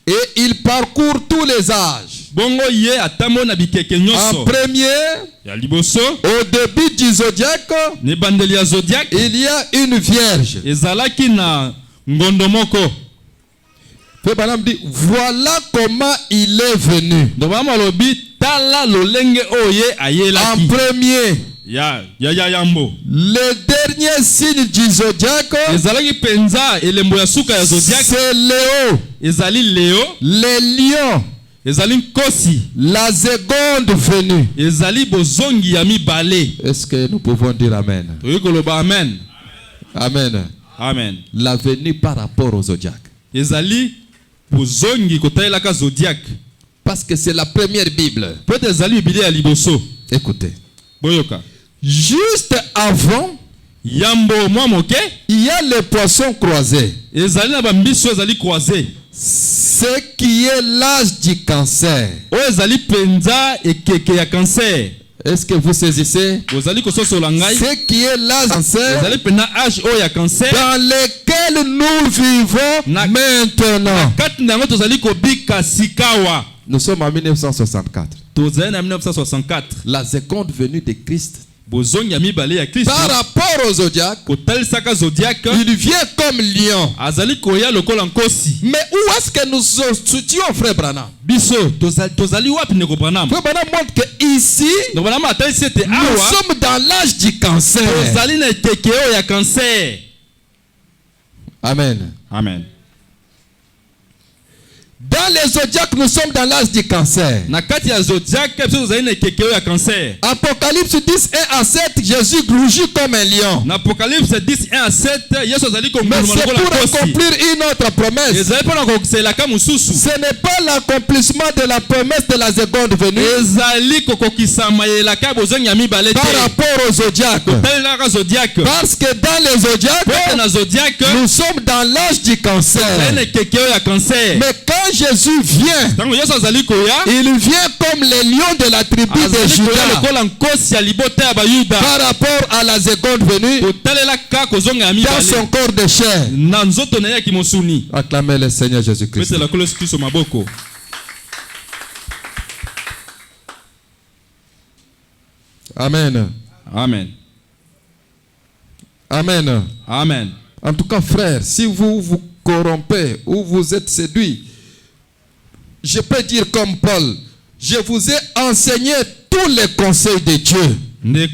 et il parcourt tous les âges. En premier, au début du zodiaque, il y a une vierge. Frère Branham dit, voilà comment il est venu. En premier, le dernier signe du zodiaque, c'est Léo. Les lions. La seconde venue. Est-ce que nous pouvons dire Amen? Amen. Amen. La venue par rapport au zodiaque. Parce que c'est la première Bible. Écoutez. Juste avant, il y a les poissons croisés. Ce qui est l'âge du cancer. Est-ce que vous saisissez? Ce qui est l'âge du cancer dans lequel nous vivons maintenant. Nous sommes en 1964. La seconde venue de Christ. Par rapport au zodiaque, il vient comme lion. Mais où est-ce que nous situons, frère Branham? Frère Branham montre que ici, nous sommes dans l'âge du cancer. Amen. Amen. Dans les zodiaques, nous sommes dans l'âge du cancer. Apocalypse 10, 1 à 7, Jésus rougit comme un lion. Mais c'est pour accomplir une autre promesse. Ce n'est pas l'accomplissement de la promesse de la seconde venue. Par rapport aux zodiaques. Parce que dans les zodiaques, nous sommes dans l'âge du cancer. Mais quand Jésus vient, il vient comme les lions de la tribu de Juda. Par rapport à la seconde venue, dans son corps de chair. Acclamez le Seigneur Jésus-Christ. Amen. Amen. Amen. Amen. En tout cas, frère, si vous vous corrompez ou vous êtes séduit, je peux dire comme Paul, je vous ai enseigné tous les conseils de Dieu. Je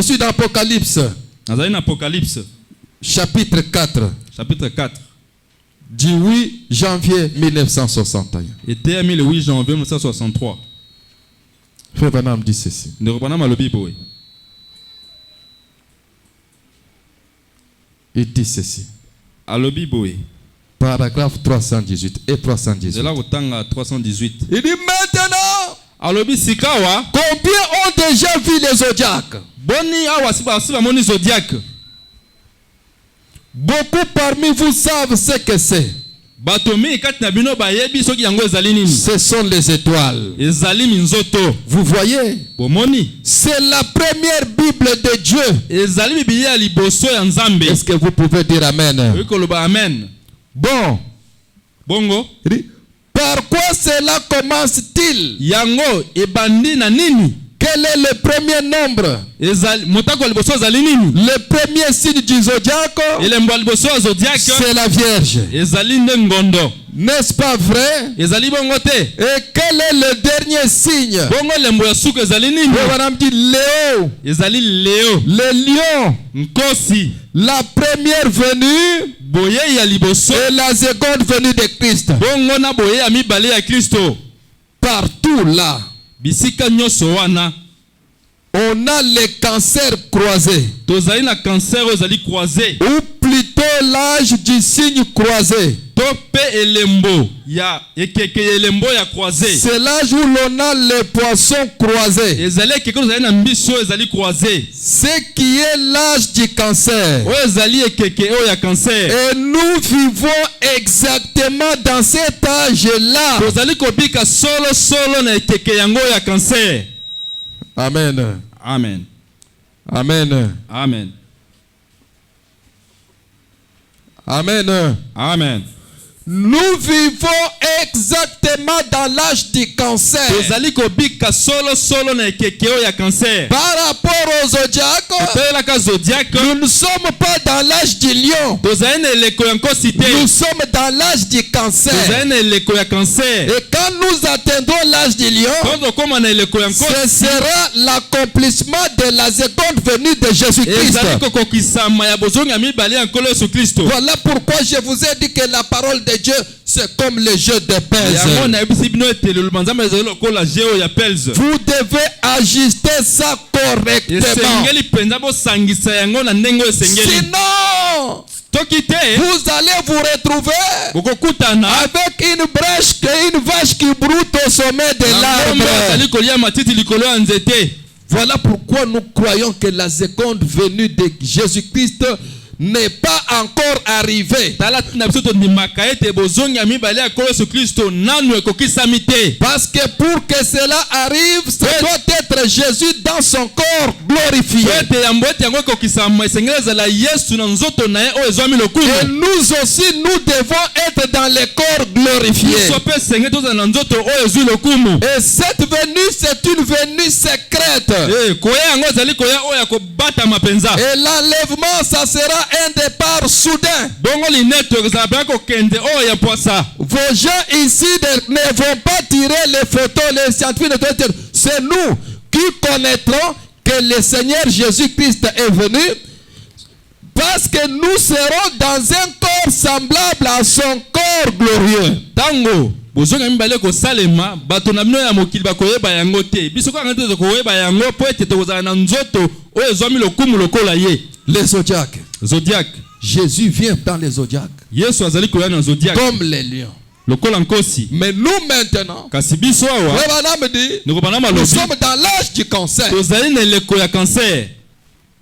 suis dans Apocalypse. Chapitre 4. Chapitre 4. Du 8 janvier 1961. Était le 8 janvier 1963. Frère Branham dit ceci. Il dit ceci. Paragraphe 318 et 318. Il dit maintenant. Combien ont déjà vu les zodiaques? Beaucoup parmi vous savent ce que c'est. Ce sont les étoiles. Vous voyez? C'est la première Bible de Dieu. Est-ce que vous pouvez dire Amen? Bon. Bongo. Par quoi cela commence-t-il? Quel est le premier nombre? Le premier signe du zodiaque, c'est la Vierge. N'est-ce pas vrai? Et quel est le dernier signe? On dit Léo. Le lion. La première venue et la seconde venue de Christ. Partout là, on a les cancers croisés. tozali na cancer ozali croisé Ou plutôt l'âge du signe croisé. to pe elembo ya ekeke elembo ya croisé. C'est l'âge où l'on a les poissons croisés. ezali ekeke ozali na mbiso ezali croisé. Ce qui est l'âge du cancer. oyo ezali ekeke oyo ya cancer. Et nous vivons exactement dans cet âge-là. tozali kobika solo solo na ekeke yango ya cancer. Amen. Amen. Amen. Amen. Amen. Amen. Nous vivons exactement dans l'âge du cancer. tozali kobika solo solo na ekeke oyo ya cancer. Par rapport aux zodiaques, toyelaka zodiaque nous ne sommes pas dans l'âge du lion. tozali na eleko ya nkosi te. Nous sommes dans l'âge du cancer. tozali na eleko ya cancer. Et quand nous atteindrons l'âge du lion, Quand tokóma na eleko ya ce nkosi sera l'accomplissement de la seconde venue de Jésus-Christ. ezali kokokisama ya bozongi ya mibale ya nkolo yesu kristo. Voilà pourquoi je vous ai dit que la parole de Dieu, c'est comme le jeu de pèse. yango nayebisi bino ete lelo nzambe ezali lokola jeo ya pelze. Vous devez ajuster ça correctement. esengeli mpenza bosangisa yango na ndenge oyo esengeli. Sinon, toki te vous allez vous retrouver bokokutana avec une brèche et une vache qui broute au sommet de ngombe l'arbre. azali kolia matiti likolo ya nzete. Voilà pourquoi nous croyons que la seconde venue de Jésus-Christ n'est pas encore arrivée. tala tina biso tondimaka ete bozongi ya mibale ya nkolo yesu kristo nanu ekokisami te. Parce que pour que cela arrive, ça doit être Jésus dans son corps glorifié. ete yambo ete yango ekokisama esengeli ezala yesu na nzoto na ye oyo ezwami Et lokumu. nous aussi, nous devons être dans le corps glorifié. biso mpe esengeli tozala na nzoto oyo ezwi lokumu. Et cette venue, c'est une venue secrète. koya yango ezali koya oyo ya kobatama mpenza. Et l'enlèvement, ça sera un départ soudain. bongo lineto ezala mpenza kokende oyo ya poisa. Vos gens ici ne vont pas tirer les photos, les scientifiques ne doivent dire. C'est nous qui connaîtrons que le Seigneur Jésus-Christ est venu, parce que nous serons dans un corps semblable à son corps glorieux. tango bozongi ya mibale kosalema bato na bino ya mokili bakoyeba yango te. biso kaka nde tokoyeba yango mpo ete tokozala na nzoto oyo ezwami lokumu lokola ye. Les zodiaques. zodiaque Jésus vient dans les zodiaques yesu azali koya na zodiaque comme les lions. lokola nkosi. Mais nous maintenant, kasi biso awa Frère dit, nikopana nous malobi sommes dans l'âge du cancer. tozali na eleko ya cancer.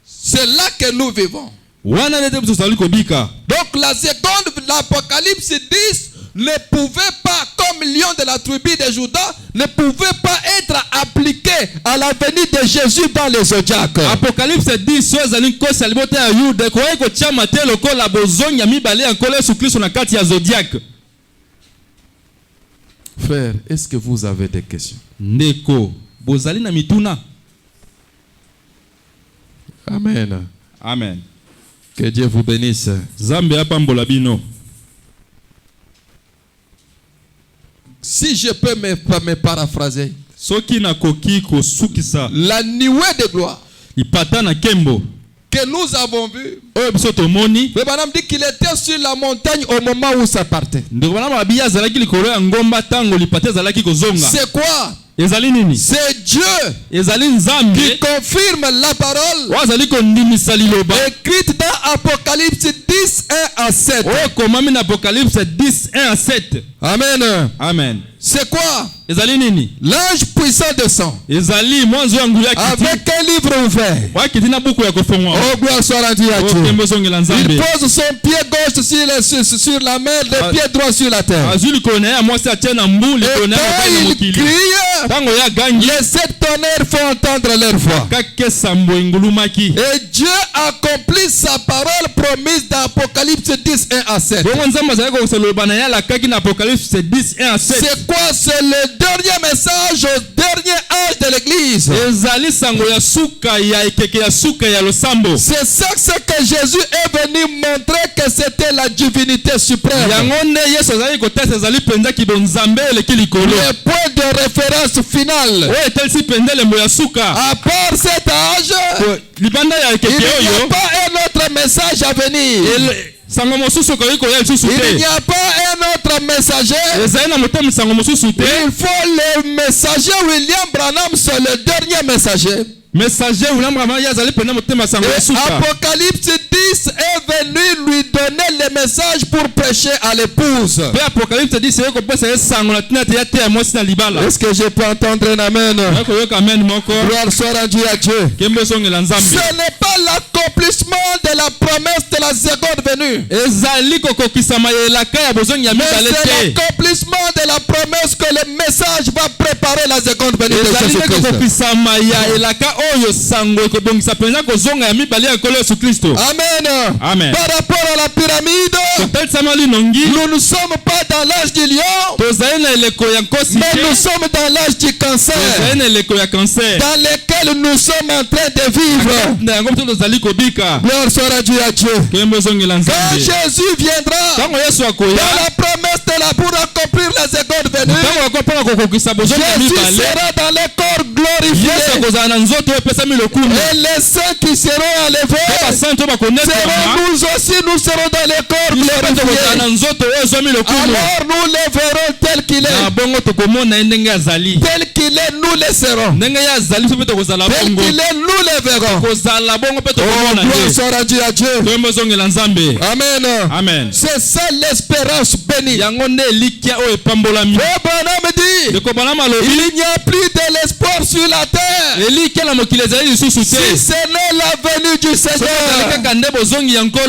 C'est là que nous vivons. wana nde biso tozali kobika. Donc la seconde, l'Apocalypse 10 ne pouvait pas, comme lion de la tribu de Juda, ne pouvait pas être appliqué à la venue de Jésus dans les zodiaques. apocalypse 10 so ezali nkosi ya libota ya yuda ekoki kotiama te lokola bozongi ya mibale ya nkolo yesu kristo na kati ya zodiaque. Frère, est-ce que vous avez des questions? ndeko bozali na mituna. Amen. amen. Que Dieu vous bénisse. Zambe apambola bino. Si je peux me paraphraser, soki nakoki kosukisa la nuée de gloire lipata na kembo que nous avons vu, oyo biso tomoni. le madame dit qu'il était sur la montagne au moment où ça partait. ndeko bana mabi azalaki likolo ya ngomba tango lipata ezalaki kozonga. C'est quoi? ezali nini? C'est Dieu ezali nzambe qui confirme la parole oyo azali kondimisa liloba écrite dans Apocalypse 10, 1 à 7. oyo ekomami na apocalypse 10 1 à 7. Amen. amen. C'est quoi? ezali nini? L'ange puissant descend ezali mwanzo ya ngulu ya kiti avec un livre ouvert. wakiti na buku ya kofongwa. Oh, gloire soit rendue à Dieu. okembo esongela Il nzambe. pose son pied gauche sur la mer, le pied droit sur la terre. azwi likolo na ye ya mwasi atie na mbu Et likolo na ye mobali na quand il mokili. crie, ntango ye agangi les 7 tonnerres font entendre leur voix. kaka esambo engulumaki. Et Dieu accomplit sa parole promise dans Apocalypse 10, 1 à 7. bongo nzambe azalaki kokokisa liloba na ye alakaki na apocalypse 10 1 à 7. C'est quoi? C'est le dernier message au dernier âge de l'église. ezali sango ya suka ya ekeke ya suka ya losambo. C'est ça ce que Jésus est venu montrer, que c'était la divinité suprême. yango nde yesu azalaki kotesa ezali mpenza bonzambe eleki likolo. Le point de référence final. oyo etalisi mpenza elembo ya suka. À part cet âge, libanda ya il ekeke n'y a oyo pas un autre message à venir. sango mosusu okoki koya lisusu Il n'y te. a pas un autre messager. ezali na motema sango mosusu te. Il faut le messager William Branham, c'est le dernier messager. messager ulamba ya zali pena motema sango suka. Apocalypse 10 est venu lui donner le message pour prêcher à l'épouse. Pe Apocalypse 10 c'est ko pesa sango na tina te ya te mosi na libala. Est-ce que je peux entendre un amen? Ko yoka amen moko. Gloire soit rendue à Dieu. Kembe songela nzambe. Ce n'est pas l'accomplissement de la promesse de la seconde venue. Ezali ko kokisama elaka ya bozongi ya mibale te. C'est l'accomplissement de la promesse que le message va préparer la seconde venue de Jésus-Christ. Kokisama ya elaka oyo sango ko bongisa penza ko zonga ya mibale ya kolo Yesu Kristo. Amen. Amen. Par rapport à la pyramide, nous ne sommes pas dans l'âge du lion, mais nous sommes dans l'âge du cancer, dans lequel nous sommes en train de vivre. Gloire soit rendue à Dieu. Quand Jésus viendra, dans la promesse de la pour accomplir la seconde venue, Jésus sera dans les corps glorifiés. Et les saints qui seront enlevés seront nous aussi, nous serons dans les corps glorifiés. Alors nous les verrons tel qu'il est. Tel qu'il est, nous les serons. Tel qu'il est, nous les verrons. Oh, gloire soit rendue à Dieu. Amen. Amen. C'est ça l'espérance bénie. Oh, Branham dit, il n'y a plus de l'espoir sur la terre si ce n'est la venue du Seigneur.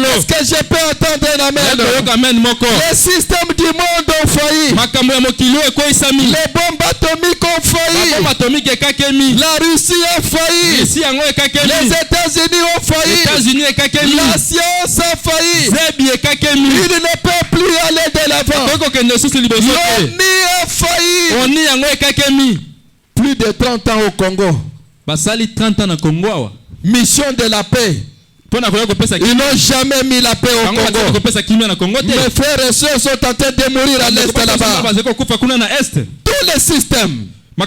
Est-ce que je peux entendre un amen? Les systèmes du monde ont failli. Les bombes atomiques ont failli. La Russie a failli. Les États-Unis ont failli. La science a failli. Il ne peut plus aller de l'avant. L'ONU a failli. Plus de 30 ans au Congo. Basali 30 ans na Congo. Mission de la paix. Ils n'ont jamais mis la paix au Congo. Mes frères et sœurs sont en train de mourir à l'est là-bas. Tous les systèmes. Le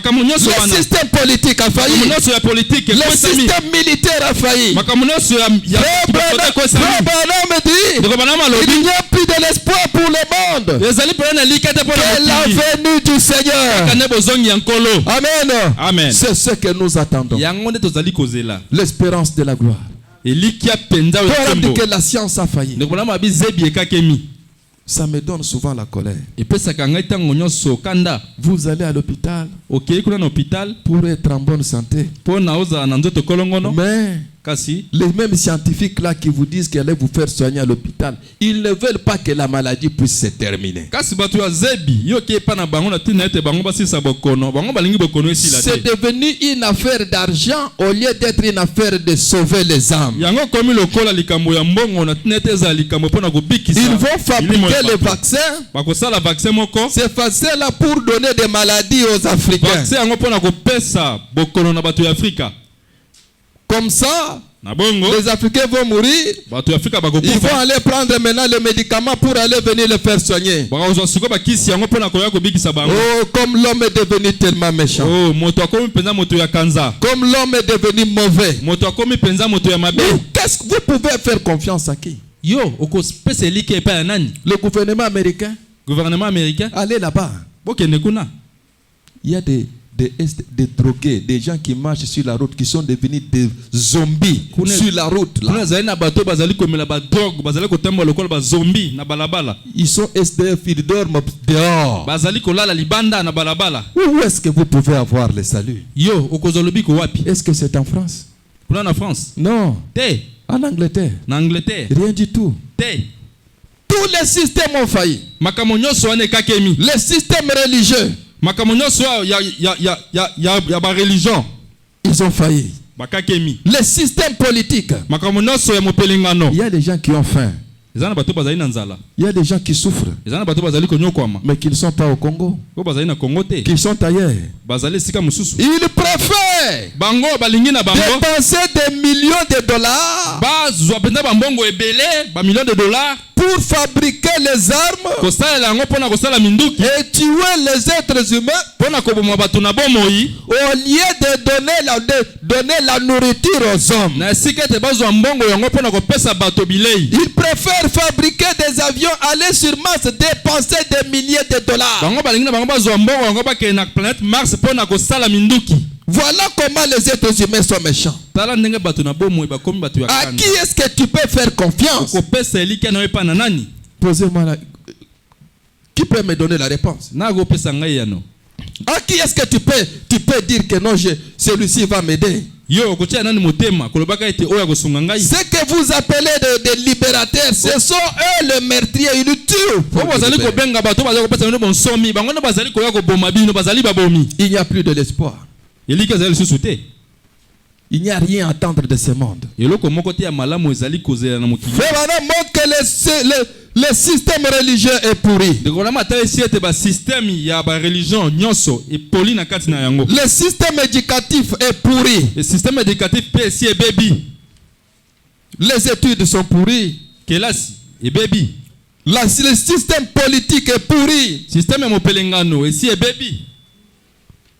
système politique a failli. Le système militaire a failli. Il n'y a plus de l'espoir pour le monde. C'est la venue du Seigneur. Amen. C'est ce que nous attendons. L'espérance de la gloire. Pour dire que la science a failli. Ça me donne souvent la colère. Vous allez à l'hôpital pour être en bonne santé. Mais les mêmes scientifiques là qui vous disent qu'ils allaient vous faire soigner à l'hôpital, ils ne veulent pas que la maladie puisse se terminer. C'est devenu une affaire d'argent au lieu d'être une affaire de sauver les âmes. Ils vont fabriquer le vaccin. C'est facile là pour donner des maladies aux Africains. Comme ça, les Africains vont mourir. Ils vont aller prendre maintenant le médicament pour aller venir le faire soigner. Oh, comme l'homme est devenu tellement méchant. Comme l'homme est devenu mauvais. Qu'est-ce que vous pouvez faire confiance à qui? Le gouvernement américain. Allez là-bas. Il y a des drogués, des gens qui marchent sur la route, qui sont devenus des zombies sur la route. Là. Ils sont SDF, ils dorment dehors. Où est-ce que vous pouvez avoir le salut? Est-ce que c'est en France? Non. En Angleterre. Rien du tout. Tous les systèmes ont failli. Les systèmes religieux. Ils ont failli. Les systèmes politiques. Il y a des gens qui ont faim. Il y a des gens qui souffrent. Mais qui ne sont pas au Congo. Qui sont ailleurs. Ils préfèrent dépenser des millions de dollars pour fabriquer les armes et tuer les êtres humains au lieu de donner la nourriture aux hommes. Ils préfèrent fabriquer des avions, aller sur Mars, dépenser des milliers de dollars. Voilà comment les êtres humains sont méchants. À qui est-ce que tu peux faire confiance? Posez-moi là. Qui peut me donner la réponse? À qui est-ce que tu peux dire que non, celui-ci va m'aider? Ce que vous appelez des libérateurs, ce sont eux les meurtriers, ils tuent. Il n'y a plus de l'espoir. Il n'y a rien à attendre de ce monde. Le système religieux est pourri. Le système éducatif est pourri. Les études sont pourries. Le système politique est pourri.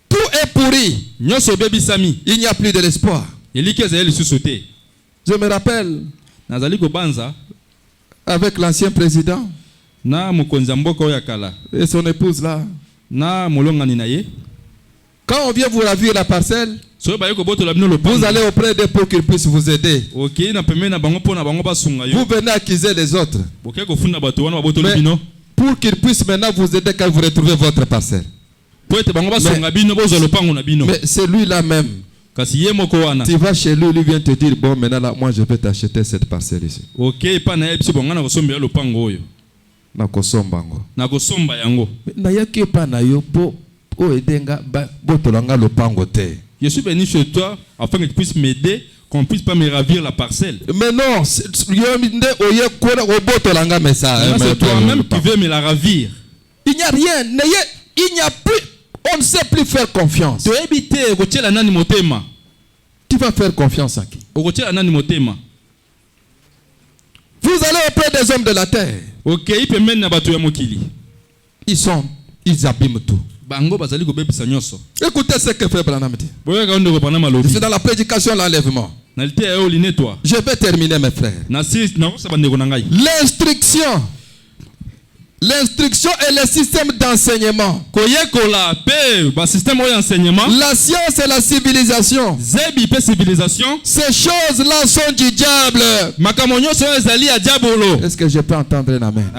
Tout est pourri. Il n'y a plus de l'espoir. Je me rappelle avec l'ancien président et son épouse là. Quand on vient vous ravir la parcelle, vous allez auprès d'eux pour qu'ils puissent vous aider. Vous venez accuser les autres. Mais pour qu'ils puissent maintenant vous aider quand vous retrouvez votre parcelle. Mais c'est lui-là même. Tu vas chez lui, lui vient te dire, bon, maintenant là, moi je vais t'acheter cette parcelle ici. Je suis venu chez toi afin que tu puisses m'aider, qu'on puisse pas me ravir la parcelle. Mais non, c'est toi-même qui veux me la ravir. Il n'y a rien, il n'y a plus. On ne sait plus faire confiance. Tu vas faire confiance à qui? Vous allez auprès des hommes de la terre. Ils abîment tout. Écoutez ce que fait Branham dit. C'est dans la prédication l'enlèvement. Je vais terminer mes frères. L'instruction et le système d'enseignement. La science et la civilisation. Ces choses-là sont du diable. Est-ce que je peux entendre un amen?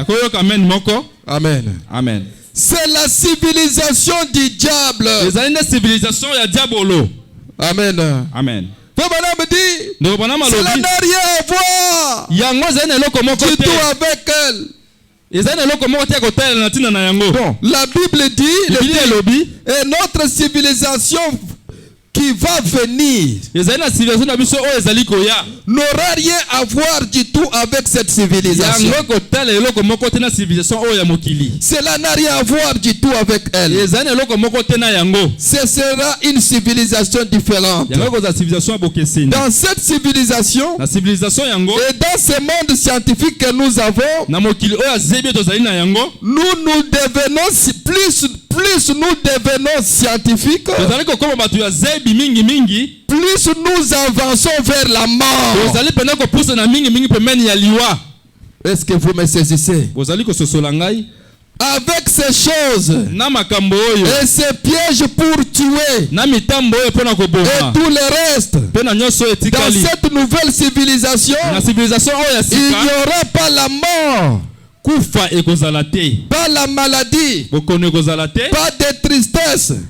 Amen. Amen. C'est la civilisation du diable. Amen. Amen. Cela n'a rien à voir du tout avec elle. Bon, la Bible dit, et notre civilisation qui va venir n'aura rien à voir du tout avec cette civilisation. Cela n'a rien à voir du tout avec elle. Ce sera une civilisation différente. Dans cette civilisation et dans ce monde scientifique que nous avons, nous devenons plus nous devenons scientifiques, plus nous avançons vers la mort. Est-ce que vous me saisissez? Avec ces choses et ces pièges pour tuer et tout le reste, dans cette nouvelle civilisation, il n'y aura pas la mort, pas la maladie, pas de tristesse et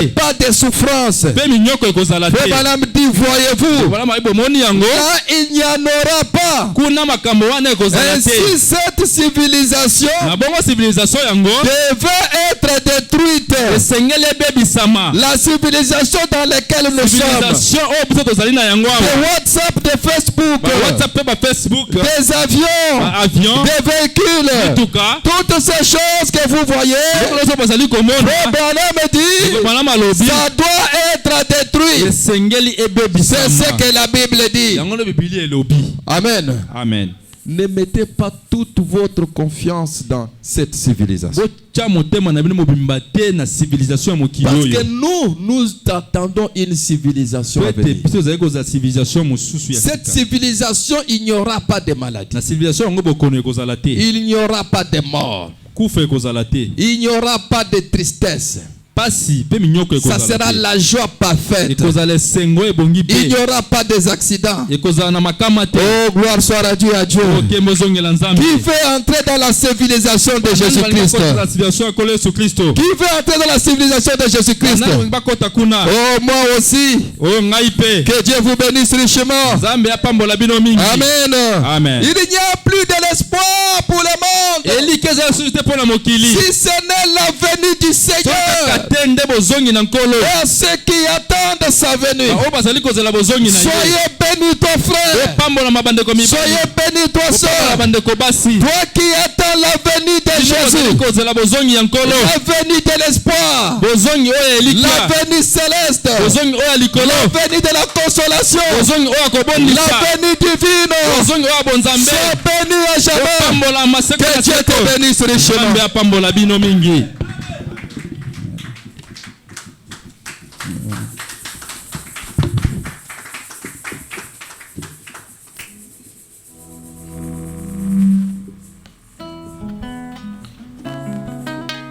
pas de souffrance. Madame dit, voyez-vous, là il n'y en aura pas. Ainsi cette civilisation devait être détruite. La civilisation dans laquelle nous sommes, des WhatsApp, des Facebook, des avions, des véhicules, toutes ces choses que vous voyez, ça doit être détruit. C'est ce que la Bible dit. Amen. Amen. Ne mettez pas toute votre confiance dans cette civilisation. Parce que nous attendons une civilisation à venir. Cette civilisation, il n'y aura pas de maladie. Il n'y aura pas de mort. Il n'y aura pas de tristesse. Ça sera la joie parfaite. Il n'y aura pas des accidents. Oh, gloire soit à Dieu. Qui veut entrer dans la civilisation de Jésus-Christ? Qui veut entrer dans la civilisation de Jésus-Christ? Oh, moi aussi. Que Dieu vous bénisse richement. Amen. Amen. Il n'y a plus de l'espoir pour le monde. Si ce n'est la venue du Seigneur. Et ceux qui attendent sa venue. Soyez bénis ton frère. Soyez bénis toi soeur. Toi qui attends la venue de Jésus. La venue de l'espoir. La venue céleste. La venue de la consolation. La venue divine. Sois béni à jamais. Que Dieu te bénisse richement.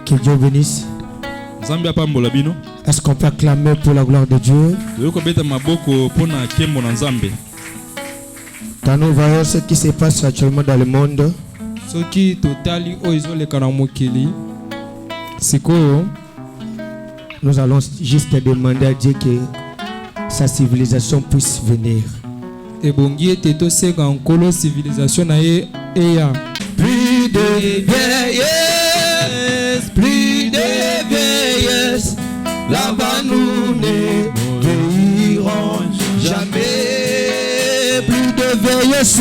Que Dieu bénisse. Est-ce qu'on peut acclamer pour la gloire de Dieu? Quand nous voyons ce qui se passe actuellement dans le monde, nous allons juste demander à Dieu que sa civilisation puisse venir. Plus de vieillesse, plus de vieillesse, là-bas nous ne vieillirons jamais. Plus de vieillesse,